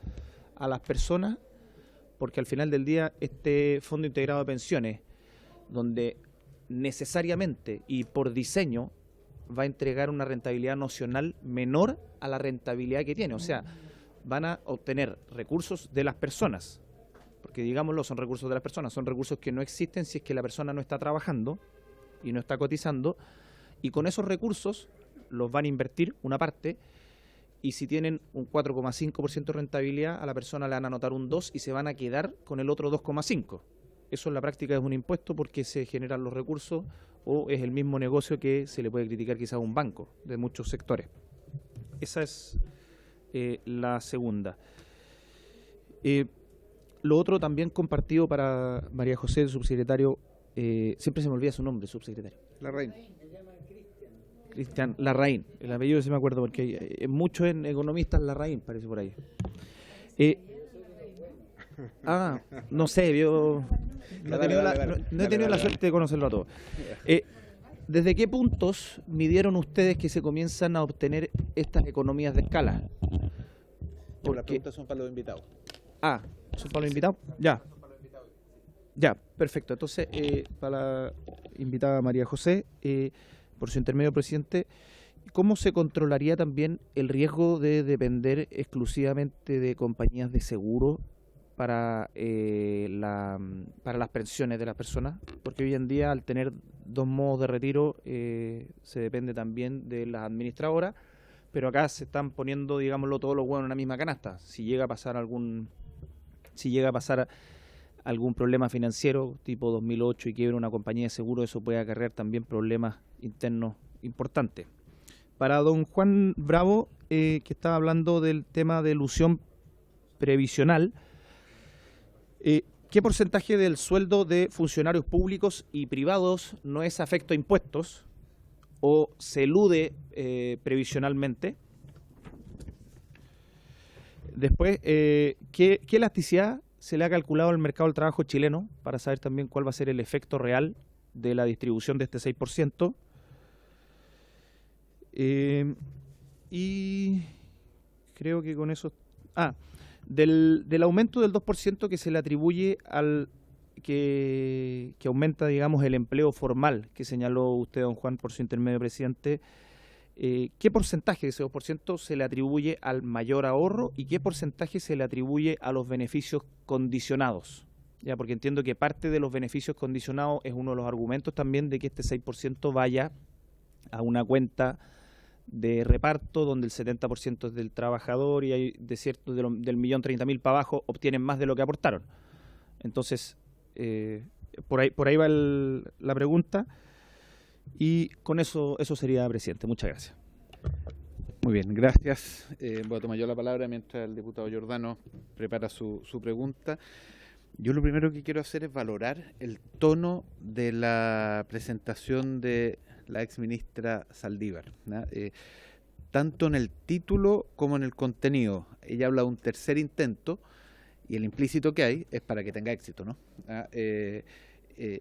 a las personas? Porque al final del día este Fondo Integrado de Pensiones, donde necesariamente y por diseño va a entregar una rentabilidad nocional menor a la rentabilidad que tiene. O sea, van a obtener recursos de las personas, porque digámoslo, son recursos de las personas, son recursos que no existen si es que la persona no está trabajando y no está cotizando, y con esos recursos los van a invertir una parte, y si tienen un 4,5% de rentabilidad, a la persona le van a anotar un 2 y se van a quedar con el otro 2,5%. Eso en la práctica es un impuesto porque se generan los recursos, o es el mismo negocio que se le puede criticar quizás a un banco de muchos sectores. Esa es la segunda. Lo otro también compartido para María José, el subsecretario, siempre se me olvida su nombre, subsecretario. Larraín. Cristian Larraín, el apellido sí me acuerdo porque hay muchos economistas Larraín, parece por ahí. No sé, yo no he tenido la suerte de conocerlo a todos. ¿Desde qué puntos midieron ustedes que se comienzan a obtener estas economías de escala? Porque las preguntas son para los invitados. ¿Son para los invitados? Ya, perfecto. Entonces, para la invitada María José, por su intermedio, presidente, ¿cómo se controlaría también el riesgo de depender exclusivamente de compañías de seguro para las pensiones de las personas? Porque hoy en día, al tener dos modos de retiro, se depende también de las administradoras, pero acá se están poniendo, digámoslo, todos los huevos en una misma canasta. Si llega a pasar algún problema financiero tipo 2008 y quiebre una compañía de seguro, eso puede acarrear también problemas internos importantes. Para don Juan Bravo, que estaba hablando del tema de elusión previsional, ¿qué porcentaje del sueldo de funcionarios públicos y privados no es afecto a impuestos o se elude previsionalmente? Después, ¿qué elasticidad se le ha calculado al mercado del trabajo chileno para saber también cuál va a ser el efecto real de la distribución de este 6%? Y creo que con eso... del aumento del 2% que se le atribuye al que aumenta, digamos, el empleo formal que señaló usted, don Juan, por su intermedio, presidente. ¿Qué porcentaje de ese 2% se le atribuye al mayor ahorro y qué porcentaje se le atribuye a los beneficios condicionados? Ya, porque entiendo que parte de los beneficios condicionados es uno de los argumentos también de que este 6% vaya a una cuenta de reparto donde el 70% es del trabajador y hay del 1.030.000 para abajo obtienen más de lo que aportaron. Entonces, por ahí va la pregunta. Y con eso sería, presidente. Muchas gracias. Muy bien, gracias. Voy a tomar yo la palabra mientras el diputado Giordano prepara su pregunta. Yo lo primero que quiero hacer es valorar el tono de la presentación de la exministra Saldívar, ¿no? Tanto en el título como en el contenido. Ella habla de un tercer intento y el implícito que hay es para que tenga éxito, ¿no?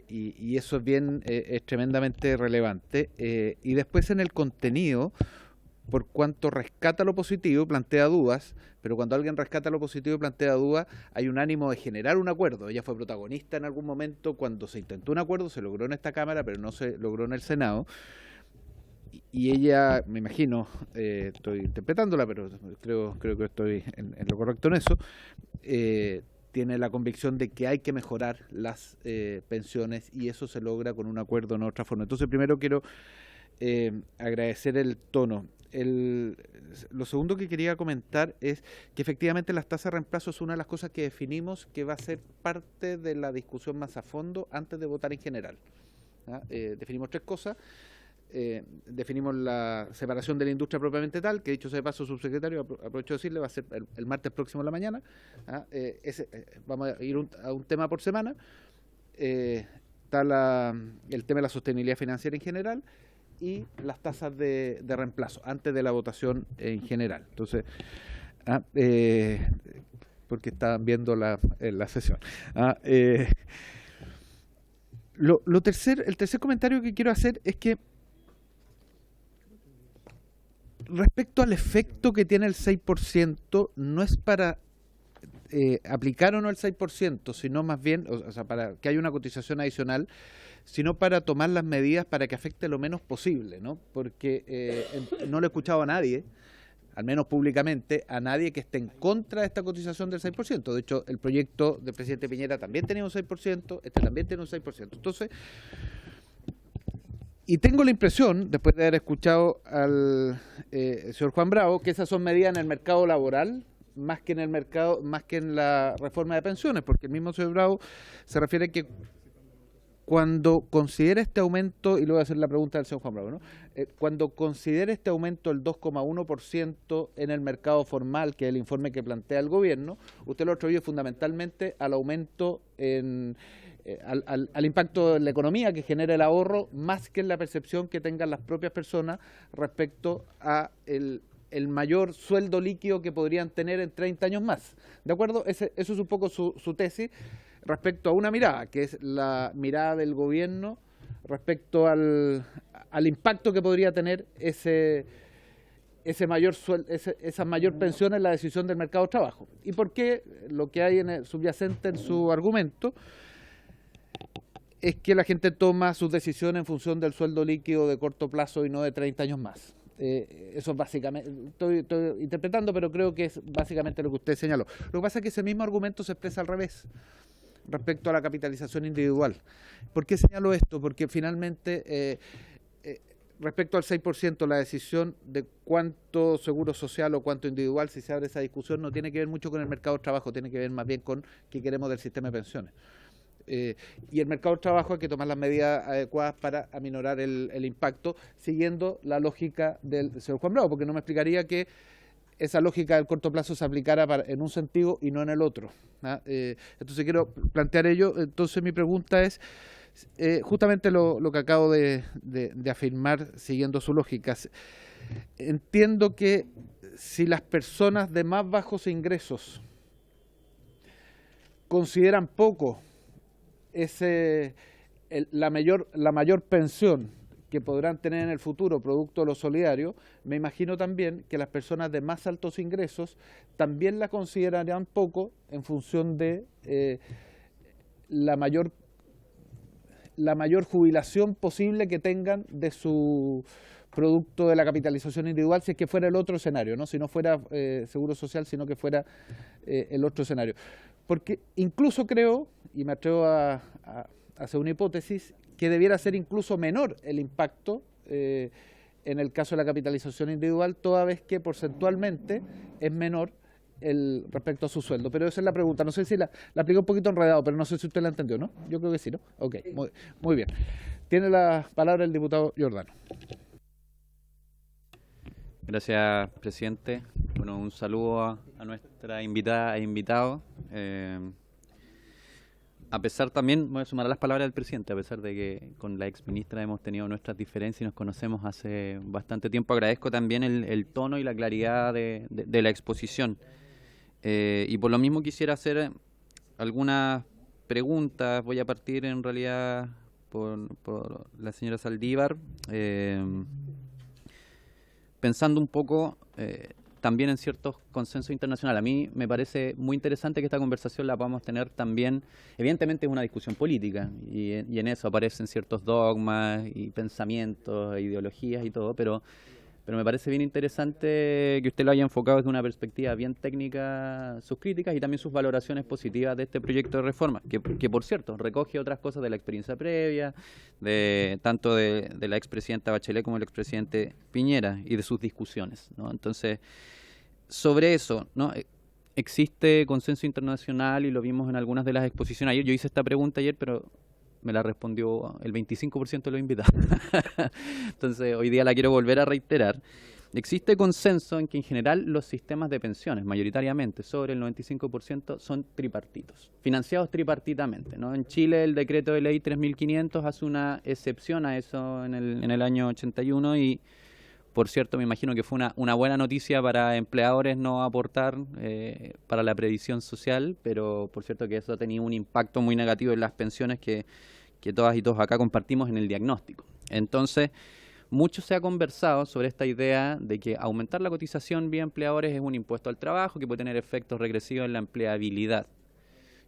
Y eso es tremendamente relevante. Y después en el contenido, por cuanto rescata lo positivo, plantea dudas, pero cuando alguien rescata lo positivo y plantea dudas, hay un ánimo de generar un acuerdo. Ella fue protagonista en algún momento cuando se intentó un acuerdo, se logró en esta Cámara, pero no se logró en el Senado. Y ella, me imagino, estoy interpretándola, pero creo que estoy en lo correcto en eso, tiene la convicción de que hay que mejorar las pensiones y eso se logra con un acuerdo en otra forma. Entonces, primero quiero agradecer el tono. Lo segundo que quería comentar es que efectivamente las tasas de reemplazo es una de las cosas que definimos que va a ser parte de la discusión más a fondo antes de votar en general. Definimos tres cosas. Definimos la separación de la industria propiamente tal, que dicho sea de paso, subsecretario, aprovecho de decirle, va a ser el martes próximo en la mañana. Vamos a ir a un tema por semana. Está el tema de la sostenibilidad financiera en general y las tasas de reemplazo antes de la votación en general. Entonces, porque estaban viendo la sesión. El tercer comentario que quiero hacer es que respecto al efecto que tiene el 6%, no es para aplicar o no el 6%, sino más bien, o sea, para que haya una cotización adicional, sino para tomar las medidas para que afecte lo menos posible, ¿no? Porque no lo he escuchado a nadie, al menos públicamente, a nadie que esté en contra de esta cotización del 6%. De hecho, el proyecto del presidente Piñera también tenía un 6%, este también tiene un 6%. Entonces, y tengo la impresión, después de haber escuchado al señor Juan Bravo, que esas son medidas en el mercado laboral, más que en la reforma de pensiones, porque el mismo señor Bravo se refiere a que cuando considera este aumento, y le voy a hacer la pregunta al señor Juan Bravo, ¿no? Cuando considera este aumento del 2,1% en el mercado formal, que es el informe que plantea el gobierno, usted lo atribuye fundamentalmente al aumento al impacto en la economía que genera el ahorro, más que en la percepción que tengan las propias personas respecto a el mayor sueldo líquido que podrían tener en 30 años más. ¿De acuerdo? Eso es un poco su tesis respecto a una mirada, que es la mirada del gobierno respecto al impacto que podría tener esa mayor pensión en la decisión del mercado de trabajo. ¿Y por qué? Lo que hay subyacente en su argumento es que la gente toma sus decisiones en función del sueldo líquido de corto plazo y no de 30 años más. Eso es básicamente, estoy interpretando, pero creo que es básicamente lo que usted señaló. Lo que pasa es que ese mismo argumento se expresa al revés, respecto a la capitalización individual. ¿Por qué señalo esto? Porque finalmente respecto al 6%, la decisión de cuánto seguro social o cuánto individual, si se abre esa discusión, no tiene que ver mucho con el mercado de trabajo, tiene que ver más bien con qué queremos del sistema de pensiones. Y el mercado de trabajo hay que tomar las medidas adecuadas para aminorar el impacto, siguiendo la lógica del señor Juan Bravo, porque no me explicaría que esa lógica del corto plazo se aplicara en un sentido y no en el otro. Entonces quiero plantear ello. Entonces mi pregunta es justamente lo que acabo de afirmar siguiendo su lógica. Entiendo que si las personas de más bajos ingresos consideran poco la mayor pensión que podrán tener en el futuro producto de lo solidario, me imagino también que las personas de más altos ingresos también la considerarán poco en función de la mayor jubilación posible que tengan de su producto de la capitalización individual, si es que fuera el otro escenario, ¿no? Si no fuera seguro social, sino que fuera el otro escenario. Porque incluso creo, y me atrevo a hacer una hipótesis, que debiera ser incluso menor el impacto en el caso de la capitalización individual, toda vez que porcentualmente es menor respecto a su sueldo. Pero esa es la pregunta. No sé si la apliqué un poquito enredado, pero no sé si usted la entendió, ¿no? Yo creo que sí, ¿no? Ok, muy bien. Tiene la palabra el diputado Giordano. Gracias, presidente. Bueno, un saludo a nuestra invitada e invitado. A pesar también, me voy a sumar a las palabras del presidente, a pesar de que con la exministra hemos tenido nuestras diferencias y nos conocemos hace bastante tiempo, agradezco también el tono y la claridad de la exposición. Y por lo mismo quisiera hacer algunas preguntas. Voy a partir en realidad por la señora Saldívar, pensando un poco también en ciertos consensos internacionales. A mí me parece muy interesante que esta conversación la podamos tener también. Evidentemente es una discusión política y en eso aparecen ciertos dogmas y pensamientos, e ideologías y todo, pero me parece bien interesante que usted lo haya enfocado desde una perspectiva bien técnica, sus críticas y también sus valoraciones positivas de este proyecto de reforma, que por cierto recoge otras cosas de la experiencia previa, tanto de la expresidenta Bachelet como del expresidente Piñera y de sus discusiones, ¿no? Entonces, sobre eso, ¿no? Existe consenso internacional y lo vimos en algunas de las exposiciones ayer. Yo hice esta pregunta ayer, pero me la respondió el 25% de los invitados. Entonces, hoy día la quiero volver a reiterar. Existe consenso en que en general los sistemas de pensiones, mayoritariamente, sobre el 95%, son tripartitos, financiados tripartitamente, ¿no? En Chile el decreto de ley 3500 hace una excepción a eso en el año 81 y, por cierto, me imagino que fue una buena noticia para empleadores no aportar para la previsión social, pero por cierto que eso ha tenido un impacto muy negativo en las pensiones que todas y todos acá compartimos en el diagnóstico. Entonces, mucho se ha conversado sobre esta idea de que aumentar la cotización vía empleadores es un impuesto al trabajo que puede tener efectos regresivos en la empleabilidad.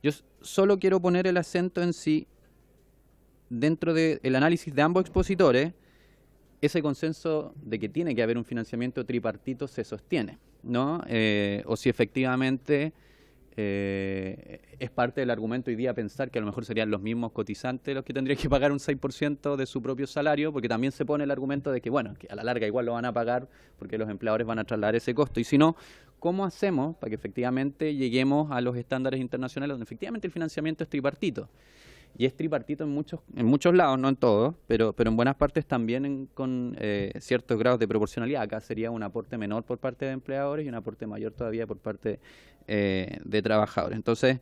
Yo solo quiero poner el acento en si, dentro del análisis de ambos expositores, ese consenso de que tiene que haber un financiamiento tripartito se sostiene, ¿no? O si efectivamente es parte del argumento hoy día pensar que a lo mejor serían los mismos cotizantes los que tendrían que pagar un 6% de su propio salario, porque también se pone el argumento de que, bueno, que a la larga igual lo van a pagar porque los empleadores van a trasladar ese costo. Y si no, ¿cómo hacemos para que efectivamente lleguemos a los estándares internacionales donde efectivamente el financiamiento es tripartito? Y es tripartito en muchos lados, no en todos, pero en buenas partes también con ciertos grados de proporcionalidad. Acá sería un aporte menor por parte de empleadores y un aporte mayor todavía por parte de trabajadores. Entonces,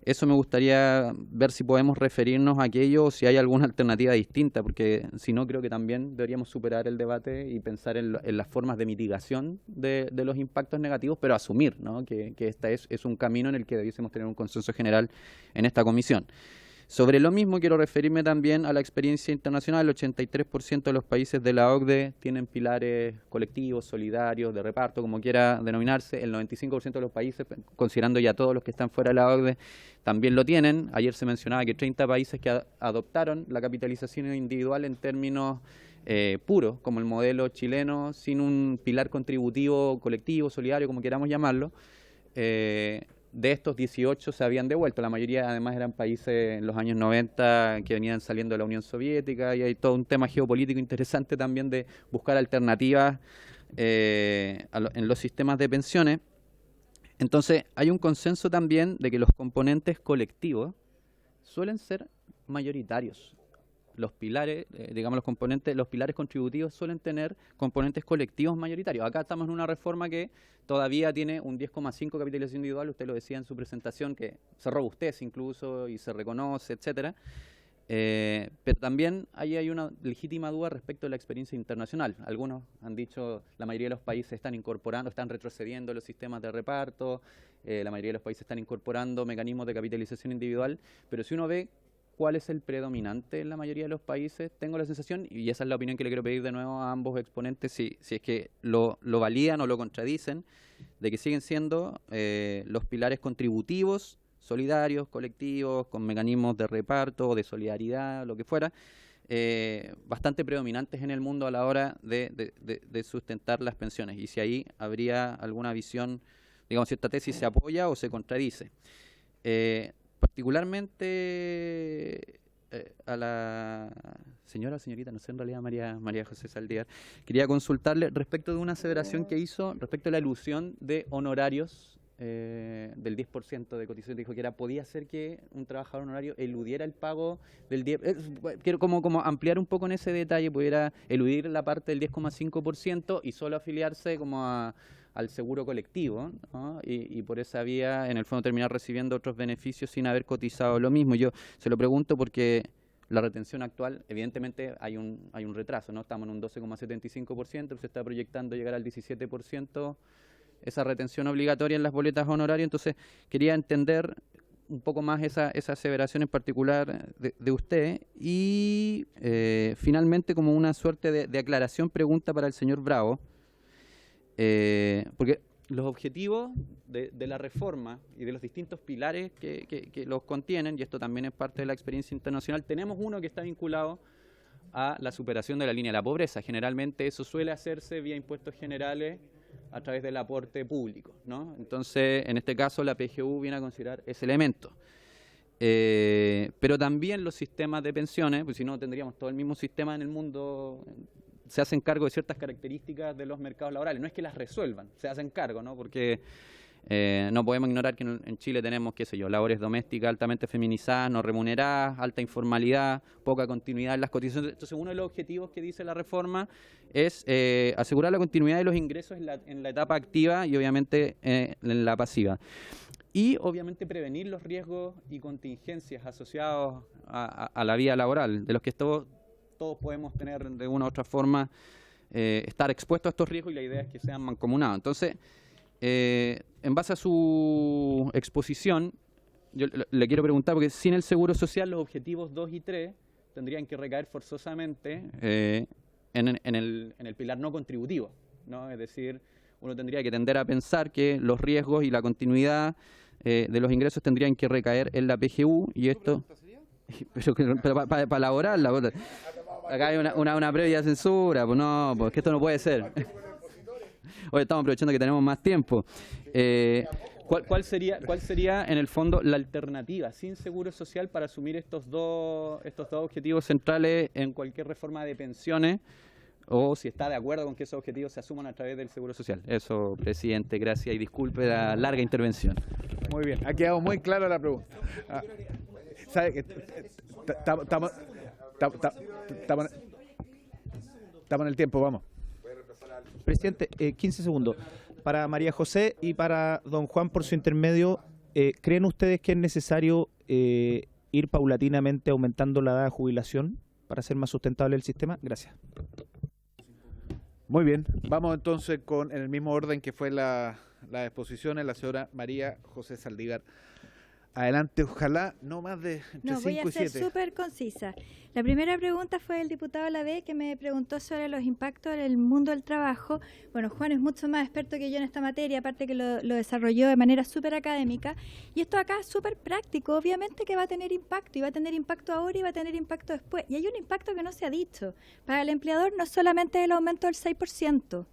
eso me gustaría ver si podemos referirnos a aquello o si hay alguna alternativa distinta, porque si no, creo que también deberíamos superar el debate y pensar en las formas de mitigación de los impactos negativos, pero asumir, ¿no? que este es un camino en el que debiésemos tener un consenso general en esta comisión. Sobre lo mismo quiero referirme también a la experiencia internacional. El 83% de los países de la OCDE tienen pilares colectivos, solidarios, de reparto, como quiera denominarse. El 95% de los países, considerando ya todos los que están fuera de la OCDE, también lo tienen. Ayer se mencionaba que 30 países que adoptaron la capitalización individual en términos puros, como el modelo chileno, sin un pilar contributivo, colectivo, solidario, como queramos llamarlo, de estos 18 se habían devuelto. La mayoría además eran países en los años 90 que venían saliendo de la Unión Soviética, y hay todo un tema geopolítico interesante también de buscar alternativas en los sistemas de pensiones. Entonces hay un consenso también de que los componentes colectivos suelen ser mayoritarios. Los pilares, los pilares contributivos suelen tener componentes colectivos mayoritarios. Acá estamos en una reforma que todavía tiene un 10,5 capitalización individual, usted lo decía en su presentación, que se robustece incluso y se reconoce, etcétera. Pero también ahí hay una legítima duda respecto a la experiencia internacional. Algunos han dicho la mayoría de los países están incorporando, están retrocediendo los sistemas de reparto, la mayoría de los países están incorporando mecanismos de capitalización individual, pero si uno ve cuál es el predominante en la mayoría de los países, tengo la sensación, y esa es la opinión que le quiero pedir de nuevo a ambos exponentes, si es que lo validan o lo contradicen, de que siguen siendo los pilares contributivos, solidarios, colectivos, con mecanismos de reparto, de solidaridad, lo que fuera, bastante predominantes en el mundo a la hora de sustentar las pensiones. Y si ahí habría alguna visión, digamos, si esta tesis se apoya o se contradice. Particularmente a la señorita, no sé en realidad, María José Saldívar, quería consultarle respecto de una aseveración que hizo respecto a la ilusión de honorarios del 10% de cotización. Dijo que podía ser que un trabajador honorario eludiera el pago del 10%. Quiero como ampliar un poco en ese detalle, pudiera eludir la parte del 10,5% y solo afiliarse como al seguro colectivo, ¿no? Y por esa vía, en el fondo, terminar recibiendo otros beneficios sin haber cotizado lo mismo. Yo se lo pregunto porque la retención actual, evidentemente hay un retraso, ¿no? Estamos en un 12,75%, se está proyectando llegar al 17%, esa retención obligatoria en las boletas honorarias. Entonces quería entender un poco más esa aseveración en particular de usted. Y finalmente, como una suerte de aclaración, pregunta para el señor Bravo, porque los objetivos de la reforma y de los distintos pilares que los contienen, y esto también es parte de la experiencia internacional, tenemos uno que está vinculado a la superación de la línea de la pobreza. Generalmente eso suele hacerse vía impuestos generales a través del aporte público, ¿no? Entonces, en este caso, la PGU viene a considerar ese elemento. Pero también los sistemas de pensiones, pues si no tendríamos todo el mismo sistema en el mundo, se hacen cargo de ciertas características de los mercados laborales. No es que las resuelvan, se hacen cargo, ¿no? Porque no podemos ignorar que en Chile tenemos, qué sé yo, labores domésticas altamente feminizadas, no remuneradas, alta informalidad, poca continuidad en las cotizaciones. Entonces, uno de los objetivos que dice la reforma es asegurar la continuidad de los ingresos en la etapa activa y obviamente en la pasiva. Y obviamente prevenir los riesgos y contingencias asociados a la vida laboral, de los que todos podemos tener de una u otra forma, estar expuestos a estos riesgos, y la idea es que sean mancomunados. Entonces, en base a su exposición, yo le quiero preguntar, porque sin el Seguro Social los objetivos 2 y 3 tendrían que recaer forzosamente en el pilar no contributivo, ¿no? Es decir, uno tendría que tender a pensar que los riesgos y la continuidad de los ingresos tendrían que recaer en la PGU, y esto... Pero para elaborarla, acá hay una previa censura, pues no, pues que esto no puede ser. Hoy estamos aprovechando que tenemos más tiempo. ¿Cuál sería en el fondo la alternativa sin seguro social para asumir estos dos objetivos centrales en cualquier reforma de pensiones? O si está de acuerdo con que esos objetivos se asuman a través del Seguro Social. Eso, presidente, gracias y disculpe la larga intervención. Muy bien, ha quedado muy clara la pregunta. ¿Sabe que estamos en el tiempo? Vamos. Presidente, 15 segundos. Para María José y para don Juan, por su intermedio, ¿creen ustedes que es necesario ir paulatinamente aumentando la edad de jubilación para hacer más sustentable el sistema? Gracias. Muy bien, vamos entonces en el mismo orden que fue la exposición, la señora María José Saldívar. Adelante, ojalá no más de entre 5 y 7. No, voy a ser súper concisa. La primera pregunta fue del diputado Lavey, que me preguntó sobre los impactos en el mundo del trabajo. Bueno, Juan es mucho más experto que yo en esta materia, aparte que lo desarrolló de manera súper académica. Y esto acá es súper práctico. Obviamente que va a tener impacto, y va a tener impacto ahora y va a tener impacto después. Y hay un impacto que no se ha dicho. Para el empleador no solamente es el aumento del 6%.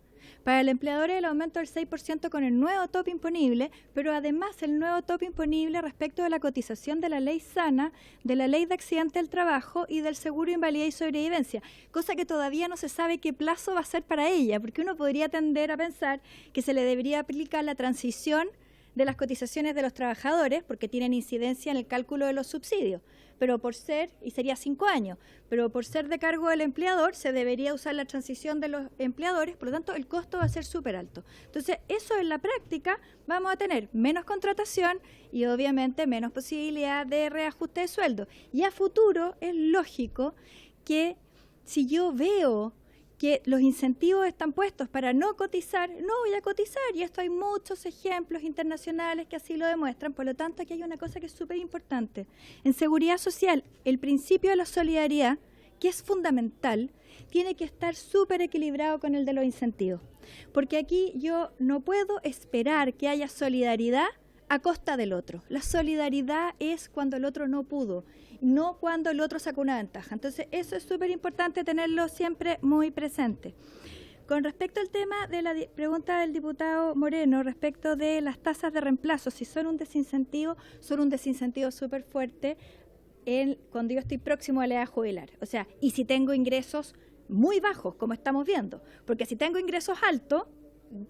Para el empleador el aumento del 6% con el nuevo tope imponible, pero además el nuevo tope imponible respecto de la cotización de la ley sana, de la ley de accidente del trabajo y del seguro de invalidez y sobrevivencia, cosa que todavía no se sabe qué plazo va a ser para ella, porque uno podría tender a pensar que se le debería aplicar la transición de las cotizaciones de los trabajadores, porque tienen incidencia en el cálculo de los subsidios, pero por ser, y sería 5 años, pero por ser de cargo del empleador, se debería usar la transición de los empleadores, por lo tanto el costo va a ser súper alto. Entonces, eso en la práctica vamos a tener menos contratación y obviamente menos posibilidad de reajuste de sueldo. Y a futuro es lógico que si yo veo que los incentivos están puestos para no cotizar, no voy a cotizar, y esto hay muchos ejemplos internacionales que así lo demuestran. Por lo tanto, aquí hay una cosa que es súper importante. En seguridad social, el principio de la solidaridad, que es fundamental, tiene que estar súper equilibrado con el de los incentivos, porque aquí yo no puedo esperar que haya solidaridad a costa del otro. La solidaridad es cuando el otro no pudo, no cuando el otro sacó una ventaja. Entonces, eso es súper importante tenerlo siempre muy presente. Con respecto al tema de la pregunta del diputado Moreno, respecto de las tasas de reemplazo, si son un desincentivo súper fuerte cuando yo estoy próximo a la edad jubilar. O sea, y si tengo ingresos muy bajos, como estamos viendo, porque si tengo ingresos altos,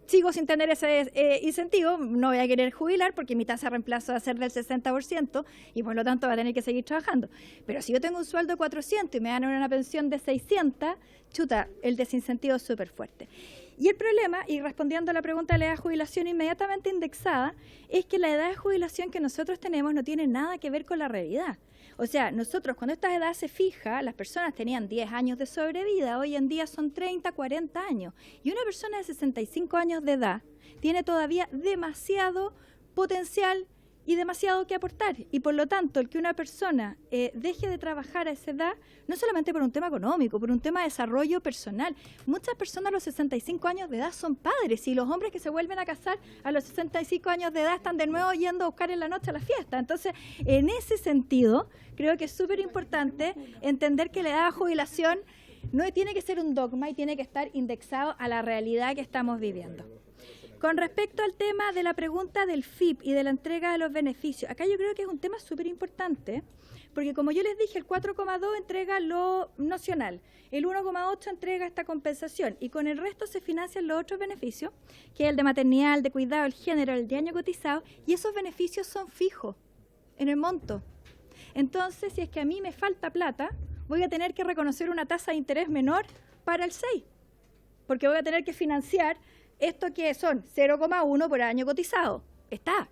sigo sin tener ese incentivo, no voy a querer jubilar porque mi tasa de reemplazo va a ser del 60% y por lo tanto va a tener que seguir trabajando. Pero si yo tengo un sueldo de 400 y me dan una pensión de 600, chuta, el desincentivo es súper fuerte. Y el problema, y respondiendo a la pregunta de la edad de jubilación inmediatamente indexada, es que la edad de jubilación que nosotros tenemos no tiene nada que ver con la realidad. O sea, nosotros cuando esta edad se fija, las personas tenían 10 años de sobrevida, hoy en día son 30, 40 años. Y una persona de 65 años de edad tiene todavía demasiado potencial y demasiado que aportar. Y por lo tanto, el que una persona deje de trabajar a esa edad, no solamente por un tema económico, por un tema de desarrollo personal. Muchas personas a los 65 años de edad son padres y los hombres que se vuelven a casar a los 65 años de edad están de nuevo yendo a buscar en la noche a la fiesta. Entonces, en ese sentido, creo que es súper importante entender que la edad de jubilación no tiene que ser un dogma y tiene que estar indexado a la realidad que estamos viviendo. Con respecto al tema de la pregunta del FIP y de la entrega de los beneficios, acá yo creo que es un tema súper importante, porque como yo les dije, el 4,2 entrega lo nacional, el 1,8 entrega esta compensación y con el resto se financian los otros beneficios, que es el de maternidad, el de cuidado, el género, el de año cotizado, y esos beneficios son fijos en el monto. Entonces, si es que a mí me falta plata, voy a tener que reconocer una tasa de interés menor para el 6, porque voy a tener que financiar esto que son 0,1 por año cotizado.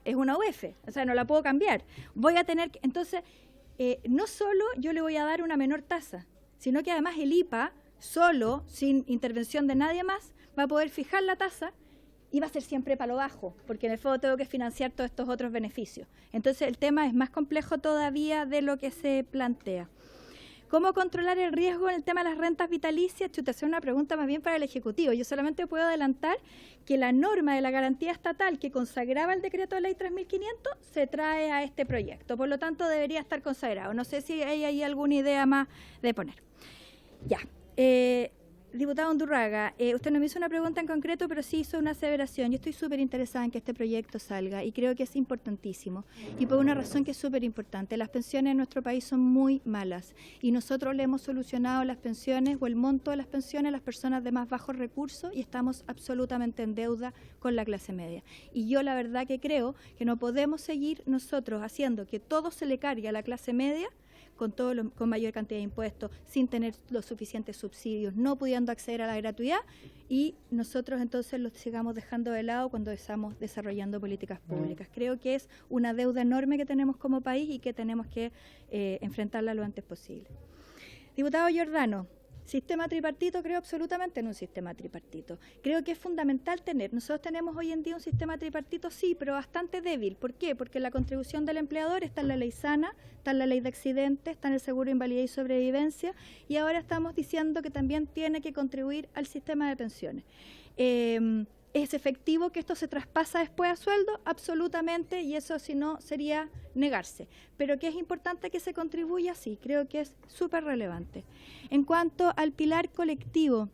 Es una UF, o sea, no la puedo cambiar. Voy a tener que, entonces, no solo yo le voy a dar una menor tasa, sino que además el IPA, solo, sin intervención de nadie más, va a poder fijar la tasa y va a ser siempre para lo bajo, porque en el fondo tengo que financiar todos estos otros beneficios. Entonces, el tema es más complejo todavía de lo que se plantea. ¿Cómo controlar el riesgo en el tema de las rentas vitalicias? Chuta, es una pregunta más bien para el Ejecutivo. Yo solamente puedo adelantar que la norma de la garantía estatal que consagraba el decreto de ley 3500 se trae a este proyecto. Por lo tanto, debería estar consagrado. No sé si hay ahí alguna idea más de poner. Ya. Diputado Undurraga, usted no me hizo una pregunta en concreto, pero sí hizo una aseveración. Yo estoy súper interesada en que este proyecto salga y creo que es importantísimo. Y por una razón que es súper importante. Las pensiones en nuestro país son muy malas y nosotros le hemos solucionado las pensiones o el monto de las pensiones a las personas de más bajos recursos y estamos absolutamente en deuda con la clase media. Y yo la verdad que creo que no podemos seguir nosotros haciendo que todo se le cargue a la clase media con mayor cantidad de impuestos, sin tener los suficientes subsidios, no pudiendo acceder a la gratuidad y nosotros entonces los sigamos dejando de lado cuando estamos desarrollando políticas públicas. Creo que es una deuda enorme que tenemos como país y que tenemos que enfrentarla lo antes posible. Diputado Giordano, sistema tripartito, creo absolutamente en un sistema tripartito. Creo que es fundamental tener. Nosotros tenemos hoy en día un sistema tripartito, sí, pero bastante débil. ¿Por qué? Porque la contribución del empleador está en la ley sana, está en la ley de accidentes, está en el seguro de invalidez y sobrevivencia, y ahora estamos diciendo que también tiene que contribuir al sistema de pensiones. ¿Es efectivo que esto se traspasa después a sueldo? Absolutamente, y eso si no sería negarse. Pero que es importante que se contribuya, sí, creo que es súper relevante. En cuanto al pilar colectivo,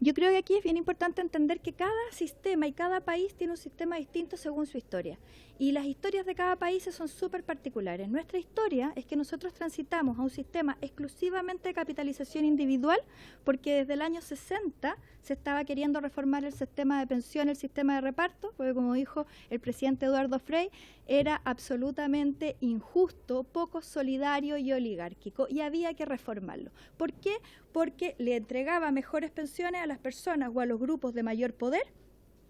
Yo creo que aquí es bien importante entender que cada sistema y cada país tiene un sistema distinto según su historia. Y las historias de cada país son súper particulares. Nuestra historia es que nosotros transitamos a un sistema exclusivamente de capitalización individual, porque desde el año 60 se estaba queriendo reformar el sistema de pensión, el sistema de reparto, porque como dijo el presidente Eduardo Frei, era absolutamente injusto, poco solidario y oligárquico, y había que reformarlo. ¿Por qué? Porque le entregaba mejores pensiones a las personas o a los grupos de mayor poder.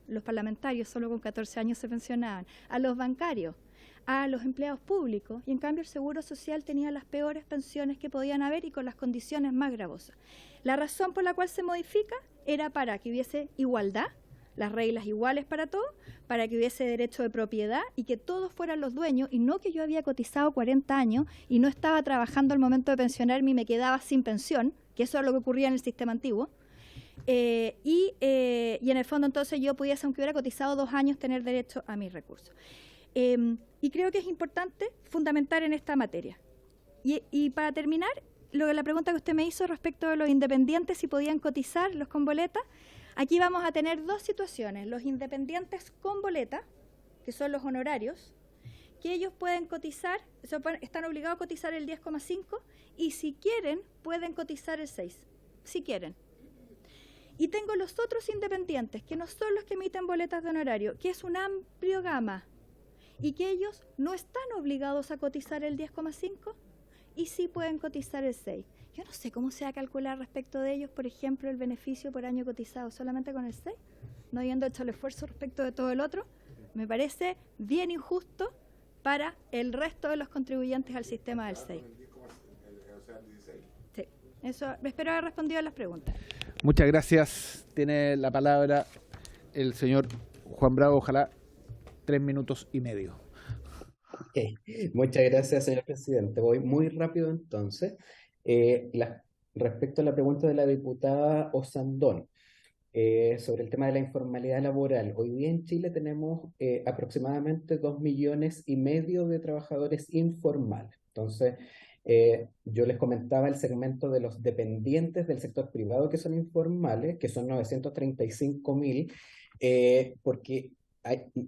Los parlamentarios solo con 14 años se pensionaban, a los bancarios, a los empleados públicos, y en cambio el Seguro Social tenía las peores pensiones que podían haber y con las condiciones más gravosas. La razón por la cual se modifica era para que hubiese igualdad, las reglas iguales para todos, para que hubiese derecho de propiedad y que todos fueran los dueños, y no que yo había cotizado 40 años y no estaba trabajando al momento de pensionarme y me quedaba sin pensión, que eso es lo que ocurría en el sistema antiguo. Y en el fondo entonces yo pudiese, aunque hubiera cotizado 2 años, tener derecho a mis recursos. Y creo que es importante fundamentar en esta materia. Y para terminar, la pregunta que usted me hizo respecto de los independientes, si podían cotizar los con boleta, aquí vamos a tener 2 situaciones. Los independientes con boleta, que son los honorarios, que ellos pueden cotizar, están obligados a cotizar el 10,5 y si quieren pueden cotizar el 6, si quieren. Y tengo los otros independientes, que no son los que emiten boletas de honorario, que es un amplio gama, y que ellos no están obligados a cotizar el 10,5 y sí pueden cotizar el 6. Yo no sé cómo se va a calcular respecto de ellos, por ejemplo, el beneficio por año cotizado solamente con el 6, no habiendo hecho el esfuerzo respecto de todo el otro. Me parece bien injusto para el resto de los contribuyentes al sistema del 6. Sí, eso, espero haber respondido a las preguntas. Muchas gracias. Tiene la palabra el señor Juan Bravo, ojalá 3 minutos y medio. Okay. Muchas gracias, señor presidente. Voy muy rápido entonces. Respecto a la pregunta de la diputada Osandón sobre el tema de la informalidad laboral. Hoy día en Chile tenemos aproximadamente 2,5 millones de trabajadores informales. Entonces, yo les comentaba el segmento de los dependientes del sector privado que son informales, que son 935.000, porque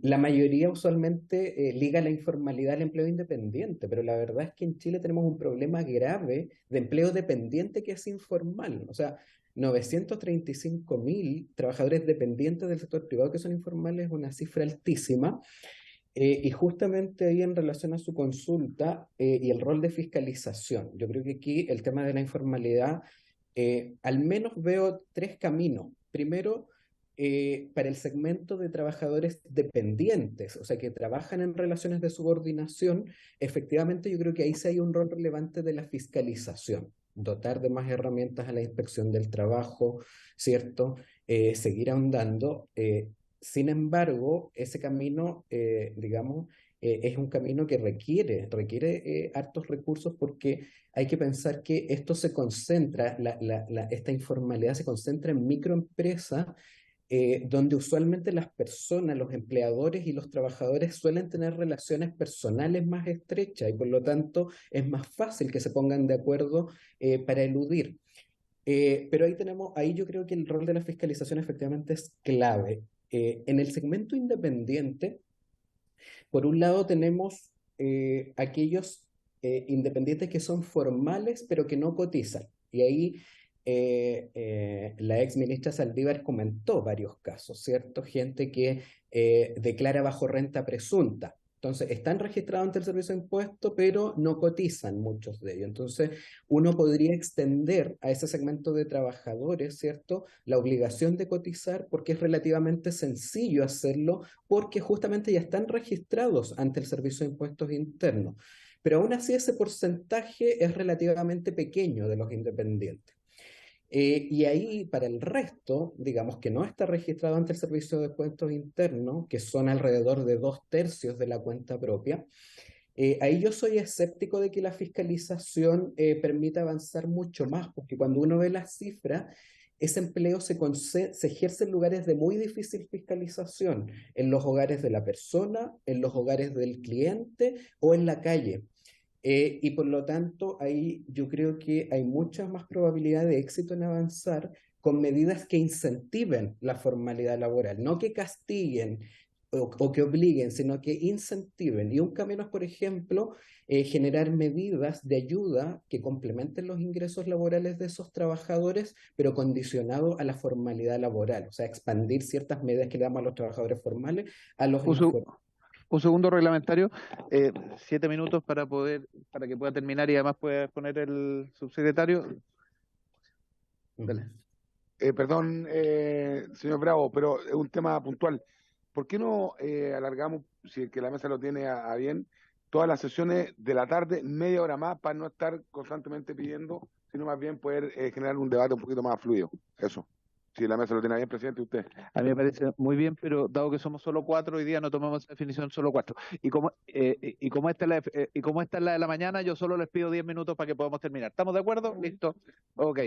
la mayoría usualmente liga la informalidad al empleo independiente, pero la verdad es que en Chile tenemos un problema grave de empleo dependiente que es informal. O sea, 935.000 trabajadores dependientes del sector privado que son informales es una cifra altísima. Y justamente ahí en relación a su consulta y el rol de fiscalización, yo creo que aquí el tema de la informalidad, al menos veo 3 caminos. Primero, para el segmento de trabajadores dependientes, o sea, que trabajan en relaciones de subordinación, efectivamente yo creo que ahí sí hay un rol relevante de la fiscalización, dotar de más herramientas a la inspección del trabajo, ¿cierto? Seguir ahondando. Sin embargo, ese camino, es un camino que requiere hartos recursos porque hay que pensar que esto se concentra, esta informalidad se concentra en microempresas donde usualmente las personas, los empleadores y los trabajadores suelen tener relaciones personales más estrechas y por lo tanto es más fácil que se pongan de acuerdo para eludir. Pero ahí yo creo que el rol de la fiscalización efectivamente es clave. En el segmento independiente, por un lado tenemos aquellos independientes que son formales pero que no cotizan. Y ahí la ex ministra Saldívar comentó varios casos, ¿cierto? Gente que declara bajo renta presunta. Entonces, están registrados ante el Servicio de Impuestos, pero no cotizan muchos de ellos. Entonces, uno podría extender a ese segmento de trabajadores, ¿cierto?, la obligación de cotizar porque es relativamente sencillo hacerlo porque justamente ya están registrados ante el Servicio de Impuestos Internos. Pero aún así ese porcentaje es relativamente pequeño de los independientes. Y ahí para el resto, digamos que no está registrado ante el Servicio de Impuestos Internos, que son alrededor de 2/3 de la cuenta propia, ahí yo soy escéptico de que la fiscalización permita avanzar mucho más, porque cuando uno ve las cifras, ese empleo se ejerce en lugares de muy difícil fiscalización, en los hogares de la persona, en los hogares del cliente o en la calle. Y por lo tanto, ahí yo creo que hay mucha más probabilidad de éxito en avanzar con medidas que incentiven la formalidad laboral, no que castiguen o que obliguen, sino que incentiven. Y un camino es, por ejemplo, generar medidas de ayuda que complementen los ingresos laborales de esos trabajadores, pero condicionado a la formalidad laboral, o sea, expandir ciertas medidas que le damos a los trabajadores formales a los informales. Un segundo reglamentario, 7 minutos para que pueda terminar y además pueda poner el subsecretario. Dale. Perdón, señor Bravo, pero es un tema puntual. ¿Por qué no alargamos, si es que la mesa lo tiene a bien, todas las sesiones de la tarde, media hora más, para no estar constantemente pidiendo, sino más bien poder generar un debate un poquito más fluido? Eso. Si la mesa lo tiene a bien, presidente, usted. A mí me parece muy bien, pero dado que somos solo 4, hoy día no tomamos esa definición solo 4. Y como esta es la de la mañana, yo solo les pido 10 minutos para que podamos terminar. ¿Estamos de acuerdo? Listo. Ok.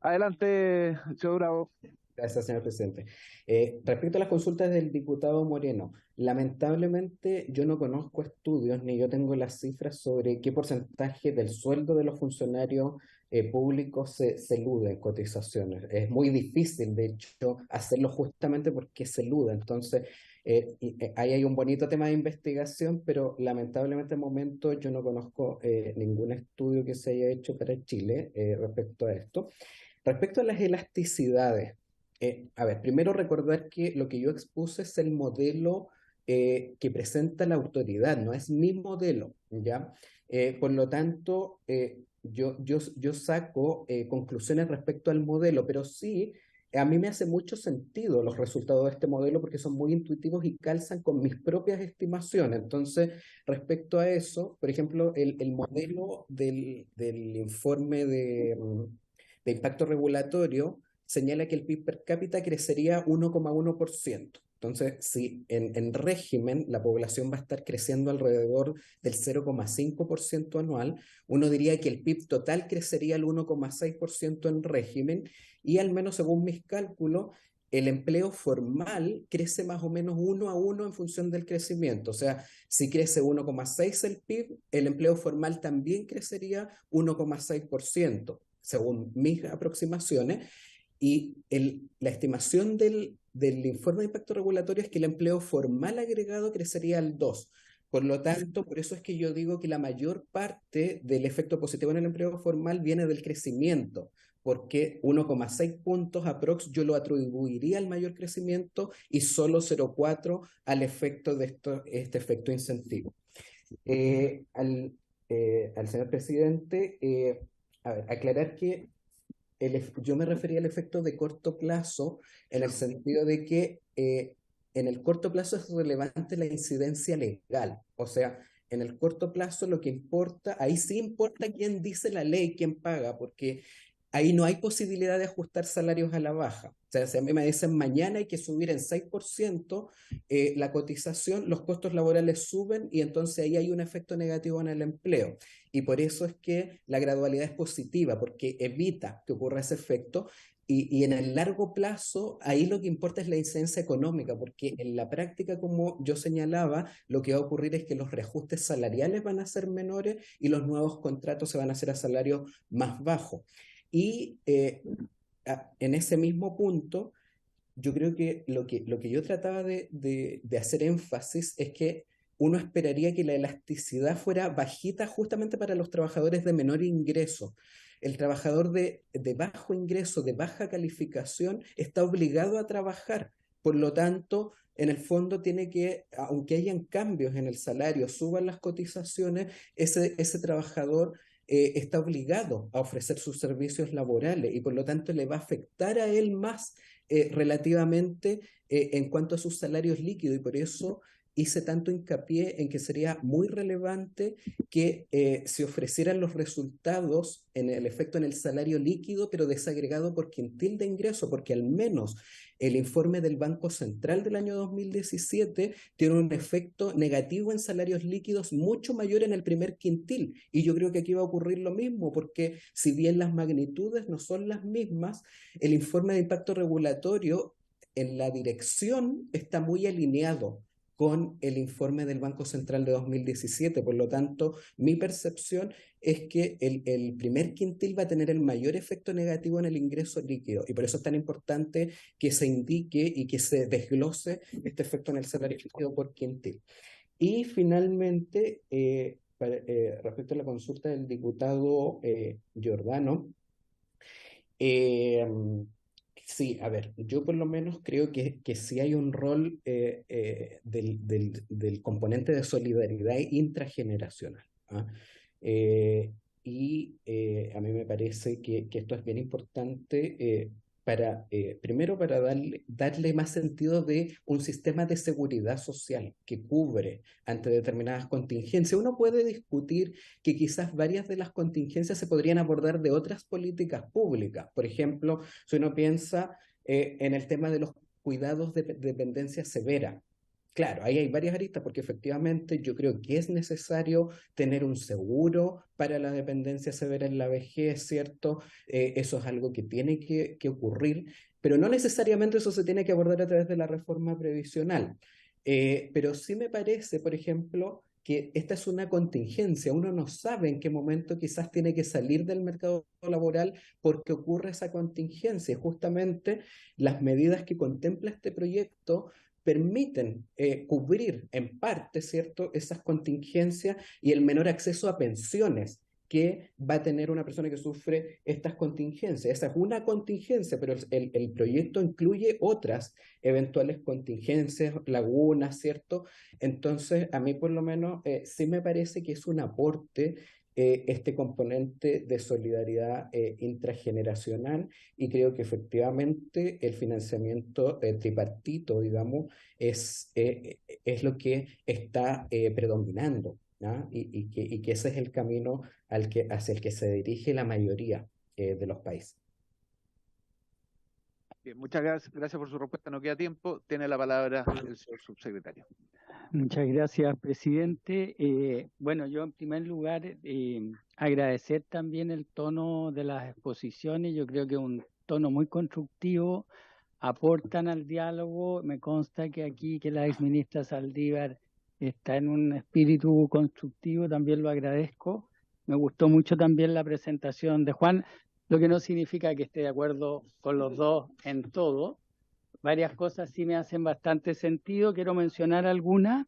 Adelante, señor Bravo. Gracias, señor presidente. Respecto a las consultas del diputado Moreno, lamentablemente yo no conozco estudios ni yo tengo las cifras sobre qué porcentaje del sueldo de los funcionarios públicos se elude en cotizaciones. Es muy difícil, de hecho, hacerlo justamente porque se elude. Entonces, ahí hay un bonito tema de investigación, pero lamentablemente al momento yo no conozco ningún estudio que se haya hecho para Chile respecto a esto. Respecto a las elasticidades, a ver, primero recordar que lo que yo expuse es el modelo que presenta la autoridad, no es mi modelo, ¿ya? Por lo tanto, yo saco conclusiones respecto al modelo, pero sí, a mí me hace mucho sentido los resultados de este modelo porque son muy intuitivos y calzan con mis propias estimaciones. Entonces, respecto a eso, por ejemplo, el modelo del informe de impacto regulatorio señala que el PIB per cápita crecería 1,1%. Entonces, si en régimen la población va a estar creciendo alrededor del 0,5% anual, uno diría que el PIB total crecería al 1,6% en régimen y al menos según mis cálculos, el empleo formal crece más o menos 1 a 1 en función del crecimiento. O sea, si crece 1,6 el PIB, el empleo formal también crecería 1,6%, según mis aproximaciones. Y la estimación del informe de impacto regulatorio es que el empleo formal agregado crecería al 2%. Por lo tanto, por eso es que yo digo que la mayor parte del efecto positivo en el empleo formal viene del crecimiento, porque 1,6 puntos aprox yo lo atribuiría al mayor crecimiento y solo 0,4 al efecto de este efecto incentivo. Al señor presidente, a ver, aclarar que yo me refería al efecto de corto plazo en el sentido de que en el corto plazo es relevante la incidencia legal. O sea, en el corto plazo lo que importa, ahí sí importa quién dice la ley, quién paga, porque ahí no hay posibilidad de ajustar salarios a la baja. O sea, si a mí me dicen mañana hay que subir en 6% la cotización, los costos laborales suben y entonces ahí hay un efecto negativo en el empleo. Y por eso es que la gradualidad es positiva, porque evita que ocurra ese efecto. Y en el largo plazo, ahí lo que importa es la incidencia económica, porque en la práctica, como yo señalaba, lo que va a ocurrir es que los reajustes salariales van a ser menores y los nuevos contratos se van a hacer a salarios más bajos. Y en ese mismo punto, yo creo que lo que yo trataba de hacer énfasis es que uno esperaría que la elasticidad fuera bajita justamente para los trabajadores de menor ingreso. El trabajador de bajo ingreso, de baja calificación, está obligado a trabajar. Por lo tanto, en el fondo tiene que, aunque hayan cambios en el salario, suban las cotizaciones, ese trabajador está obligado a ofrecer sus servicios laborales y por lo tanto le va a afectar a él más relativamente en cuanto a sus salarios líquidos y por eso hice tanto hincapié en que sería muy relevante que se ofrecieran los resultados en el efecto en el salario líquido, pero desagregado por quintil de ingreso, porque al menos el informe del Banco Central del año 2017 tiene un efecto negativo en salarios líquidos mucho mayor en el primer quintil. Y yo creo que aquí va a ocurrir lo mismo, porque si bien las magnitudes no son las mismas, el informe de impacto regulatorio en la dirección está muy alineado con el informe del Banco Central de 2017. Por lo tanto, mi percepción es que el primer quintil va a tener el mayor efecto negativo en el ingreso líquido, y por eso es tan importante que se indique y que se desglose este efecto en el salario líquido por quintil. Y finalmente, respecto a la consulta del diputado Giordano, sí, a ver, yo por lo menos creo que sí hay un rol del componente de solidaridad intrageneracional, ¿ah? A mí me parece que esto es bien importante primero para darle más sentido de un sistema de seguridad social que cubre ante determinadas contingencias. Uno puede discutir que quizás varias de las contingencias se podrían abordar de otras políticas públicas. Por ejemplo, si uno piensa en el tema de los cuidados de dependencia severa. Claro, ahí hay varias aristas porque efectivamente yo creo que es necesario tener un seguro para la dependencia severa en la vejez, ¿cierto? Eso es algo que tiene que ocurrir, pero no necesariamente eso se tiene que abordar a través de la reforma previsional. Pero sí me parece, por ejemplo, que esta es una contingencia. Uno no sabe en qué momento quizás tiene que salir del mercado laboral porque ocurre esa contingencia. Y justamente las medidas que contempla este proyecto permiten cubrir en parte, ¿cierto?, esas contingencias y el menor acceso a pensiones que va a tener una persona que sufre estas contingencias. Esa es una contingencia, pero el proyecto incluye otras eventuales contingencias, lagunas, ¿cierto? Entonces, a mí por lo menos sí me parece que es un aporte este componente de solidaridad intrageneracional, y creo que efectivamente el financiamiento tripartito, digamos, es lo que está predominando, ¿no? Y que ese es el camino hacia el que se dirige la mayoría de los países. Bien, muchas gracias por su respuesta. No queda tiempo. Tiene la palabra el señor subsecretario. Muchas gracias, presidente. Bueno, yo en primer lugar agradecer también el tono de las exposiciones. Yo creo que es un tono muy constructivo, aportan al diálogo. Me consta que aquí que la exministra Saldívar está en un espíritu constructivo, también lo agradezco. Me gustó mucho también la presentación de Juan, lo que no significa que esté de acuerdo con los dos en todo. Varias cosas sí me hacen bastante sentido, quiero mencionar algunas.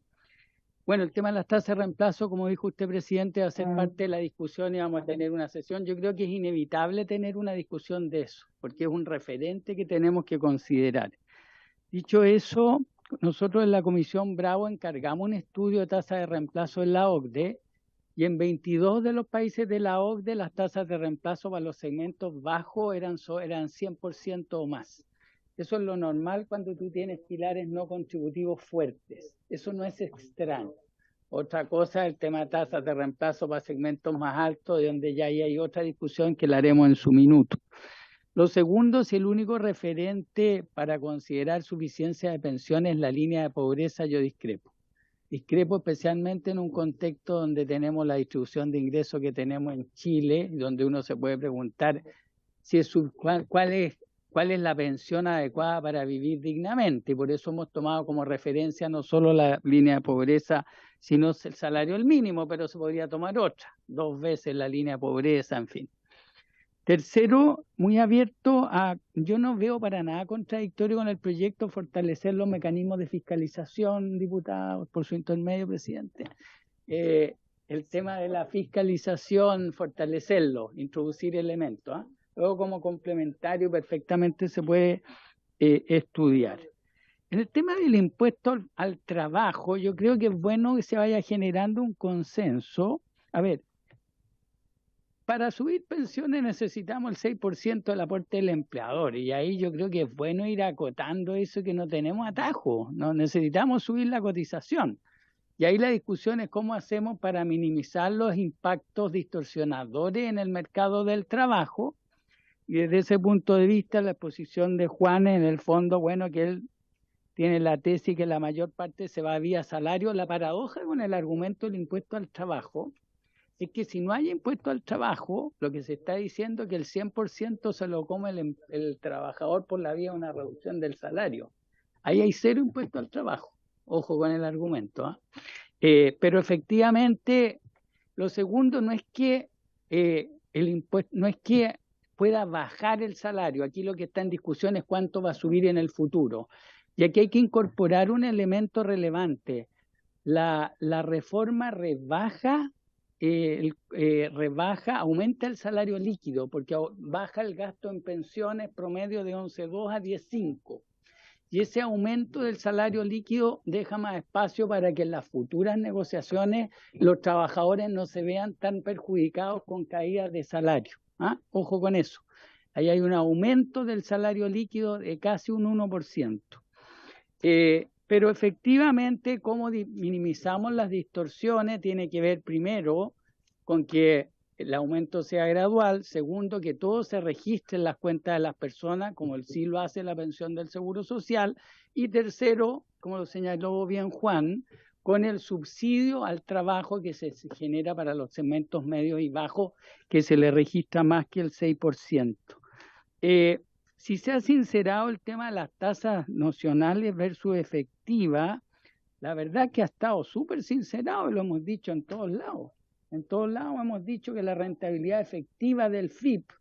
Bueno, el tema de las tasas de reemplazo, como dijo usted, presidente, va a ser parte de la discusión y vamos a tener una sesión. Yo creo que es inevitable tener una discusión de eso, porque es un referente que tenemos que considerar. Dicho eso, nosotros en la Comisión Bravo encargamos un estudio de tasas de reemplazo en la OCDE, y en 22 de los países de la OCDE las tasas de reemplazo para los segmentos bajos eran 100% o más. Eso es lo normal cuando tú tienes pilares no contributivos fuertes. Eso no es extraño. Otra cosa es el tema de tasas de reemplazo para segmentos más altos, de donde ya hay otra discusión que la haremos en su minuto. Lo segundo, si el único referente para considerar suficiencia de pensiones es la línea de pobreza, yo discrepo. Discrepo especialmente en un contexto donde tenemos la distribución de ingresos que tenemos en Chile, donde uno se puede preguntar si cuál es la pensión adecuada para vivir dignamente. Y por eso hemos tomado como referencia no solo la línea de pobreza, sino el salario mínimo, pero se podría tomar otra, 2 veces la línea de pobreza, en fin. Tercero, muy abierto yo no veo para nada contradictorio con el proyecto fortalecer los mecanismos de fiscalización, diputado, por su intermedio, presidente. El tema de la fiscalización, fortalecerlo, introducir elementos. Luego, como complementario, perfectamente se puede estudiar. En el tema del impuesto al trabajo, yo creo que es bueno que se vaya generando un consenso. A ver, para subir pensiones necesitamos el 6% del aporte del empleador, y ahí yo creo que es bueno ir acotando eso, que no tenemos atajo, no necesitamos subir la cotización. Y ahí la discusión es cómo hacemos para minimizar los impactos distorsionadores en el mercado del trabajo. Y desde ese punto de vista, la exposición de Juan, en el fondo, bueno, que él tiene la tesis que la mayor parte se va vía salario. La paradoja con el argumento del impuesto al trabajo es que si no hay impuesto al trabajo, lo que se está diciendo es que el 100% se lo come el trabajador por la vía de una reducción del salario. Ahí hay 0 impuesto al trabajo. Ojo con el argumento, ¿ah? Pero efectivamente, lo segundo no es que el impuesto, no es que pueda bajar el salario. Aquí lo que está en discusión es cuánto va a subir en el futuro. Y aquí hay que incorporar un elemento relevante. La reforma rebaja, aumenta el salario líquido, porque baja el gasto en pensiones promedio de 11.2 a 10.5. Y ese aumento del salario líquido deja más espacio para que en las futuras negociaciones los trabajadores no se vean tan perjudicados con caídas de salario. ¿Ah? Ojo con eso. Ahí hay un aumento del salario líquido de casi un 1%. Pero efectivamente, cómo minimizamos las distorsiones tiene que ver primero con que el aumento sea gradual, segundo, que todo se registre en las cuentas de las personas, como sí lo hace la pensión del Seguro Social, y tercero, como lo señaló bien Juan, con el subsidio al trabajo que se genera para los segmentos medios y bajos, que se le registra más que el 6%. Si se ha sincerado el tema de las tasas nocionales versus efectivas, la verdad que ha estado súper sincerado y lo hemos dicho en todos lados. En todos lados hemos dicho que la rentabilidad efectiva del FIP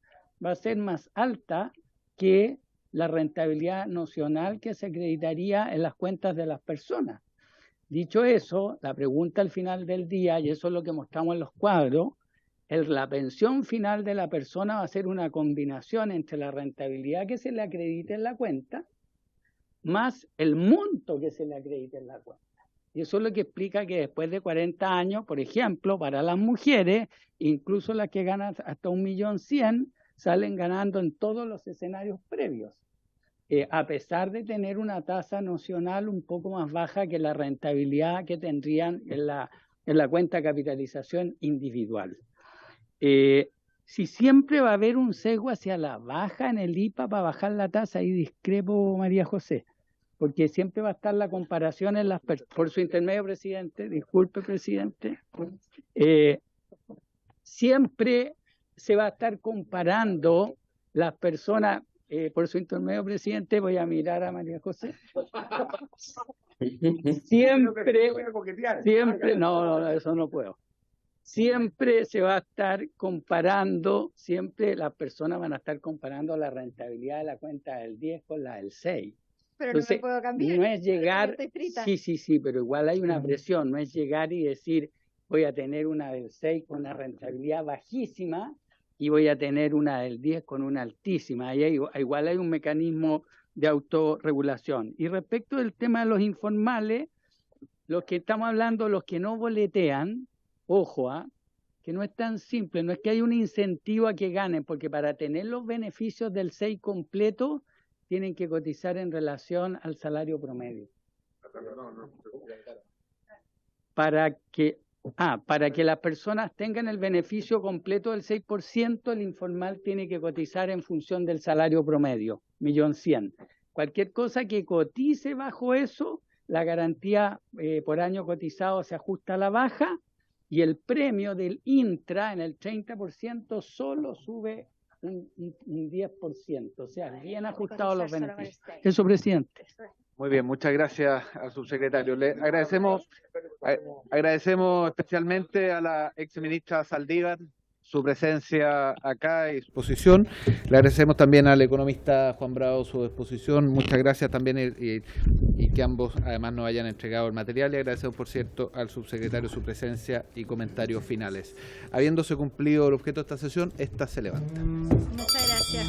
va a ser más alta que la rentabilidad nocional que se acreditaría en las cuentas de las personas. Dicho eso, la pregunta al final del día, y eso es lo que mostramos en los cuadros, la pensión final de la persona va a ser una combinación entre la rentabilidad que se le acredite en la cuenta más el monto que se le acredite en la cuenta. Y eso es lo que explica que después de 40 años, por ejemplo, para las mujeres, incluso las que ganan hasta 1.100.000, salen ganando en todos los escenarios previos, a pesar de tener una tasa nocional un poco más baja que la rentabilidad que tendrían en la cuenta de capitalización individual. Si siempre va a haber un sesgo hacia la baja en el IPA para bajar la tasa, ahí discrepo, María José, porque siempre va a estar la comparación en las por su intermedio, presidente, disculpe, presidente, siempre se va a estar comparando las personas, por su intermedio, presidente, voy a mirar a María José. Siempre, no, eso no puedo. Siempre se va a estar comparando, siempre las personas van a estar comparando la rentabilidad de la cuenta del 10 con la del 6. Pero entonces, no me puedo cambiar. No es llegar, sí, pero igual hay una presión, no es llegar y decir voy a tener una del 6 con una rentabilidad bajísima y voy a tener una del 10 con una altísima. Ahí igual hay un mecanismo de autorregulación. Y respecto del tema de los informales, los que estamos hablando, los que no boletean, ojo, que no es tan simple, no es que hay un incentivo a que ganen, porque para tener los beneficios del 6 completo, tienen que cotizar en relación al salario promedio. Para que las personas tengan el beneficio completo del 6%, el informal tiene que cotizar en función del salario promedio, 1.100.000. Cualquier cosa que cotice bajo eso, la garantía por año cotizado se ajusta a la baja y el premio del intra en el 30% solo sube un 10%, o sea, bien ajustados los beneficios. Eso, presidente. Muy bien, muchas gracias al subsecretario. Le agradecemos especialmente a la exministra Saldívar su presencia acá y su exposición. Le agradecemos también al economista Juan Bravo su exposición. Muchas gracias también y que ambos además nos hayan entregado el material. Le agradecemos, por cierto, al subsecretario su presencia y comentarios finales. Habiéndose cumplido el objeto de esta sesión, esta se levanta. Muchas gracias.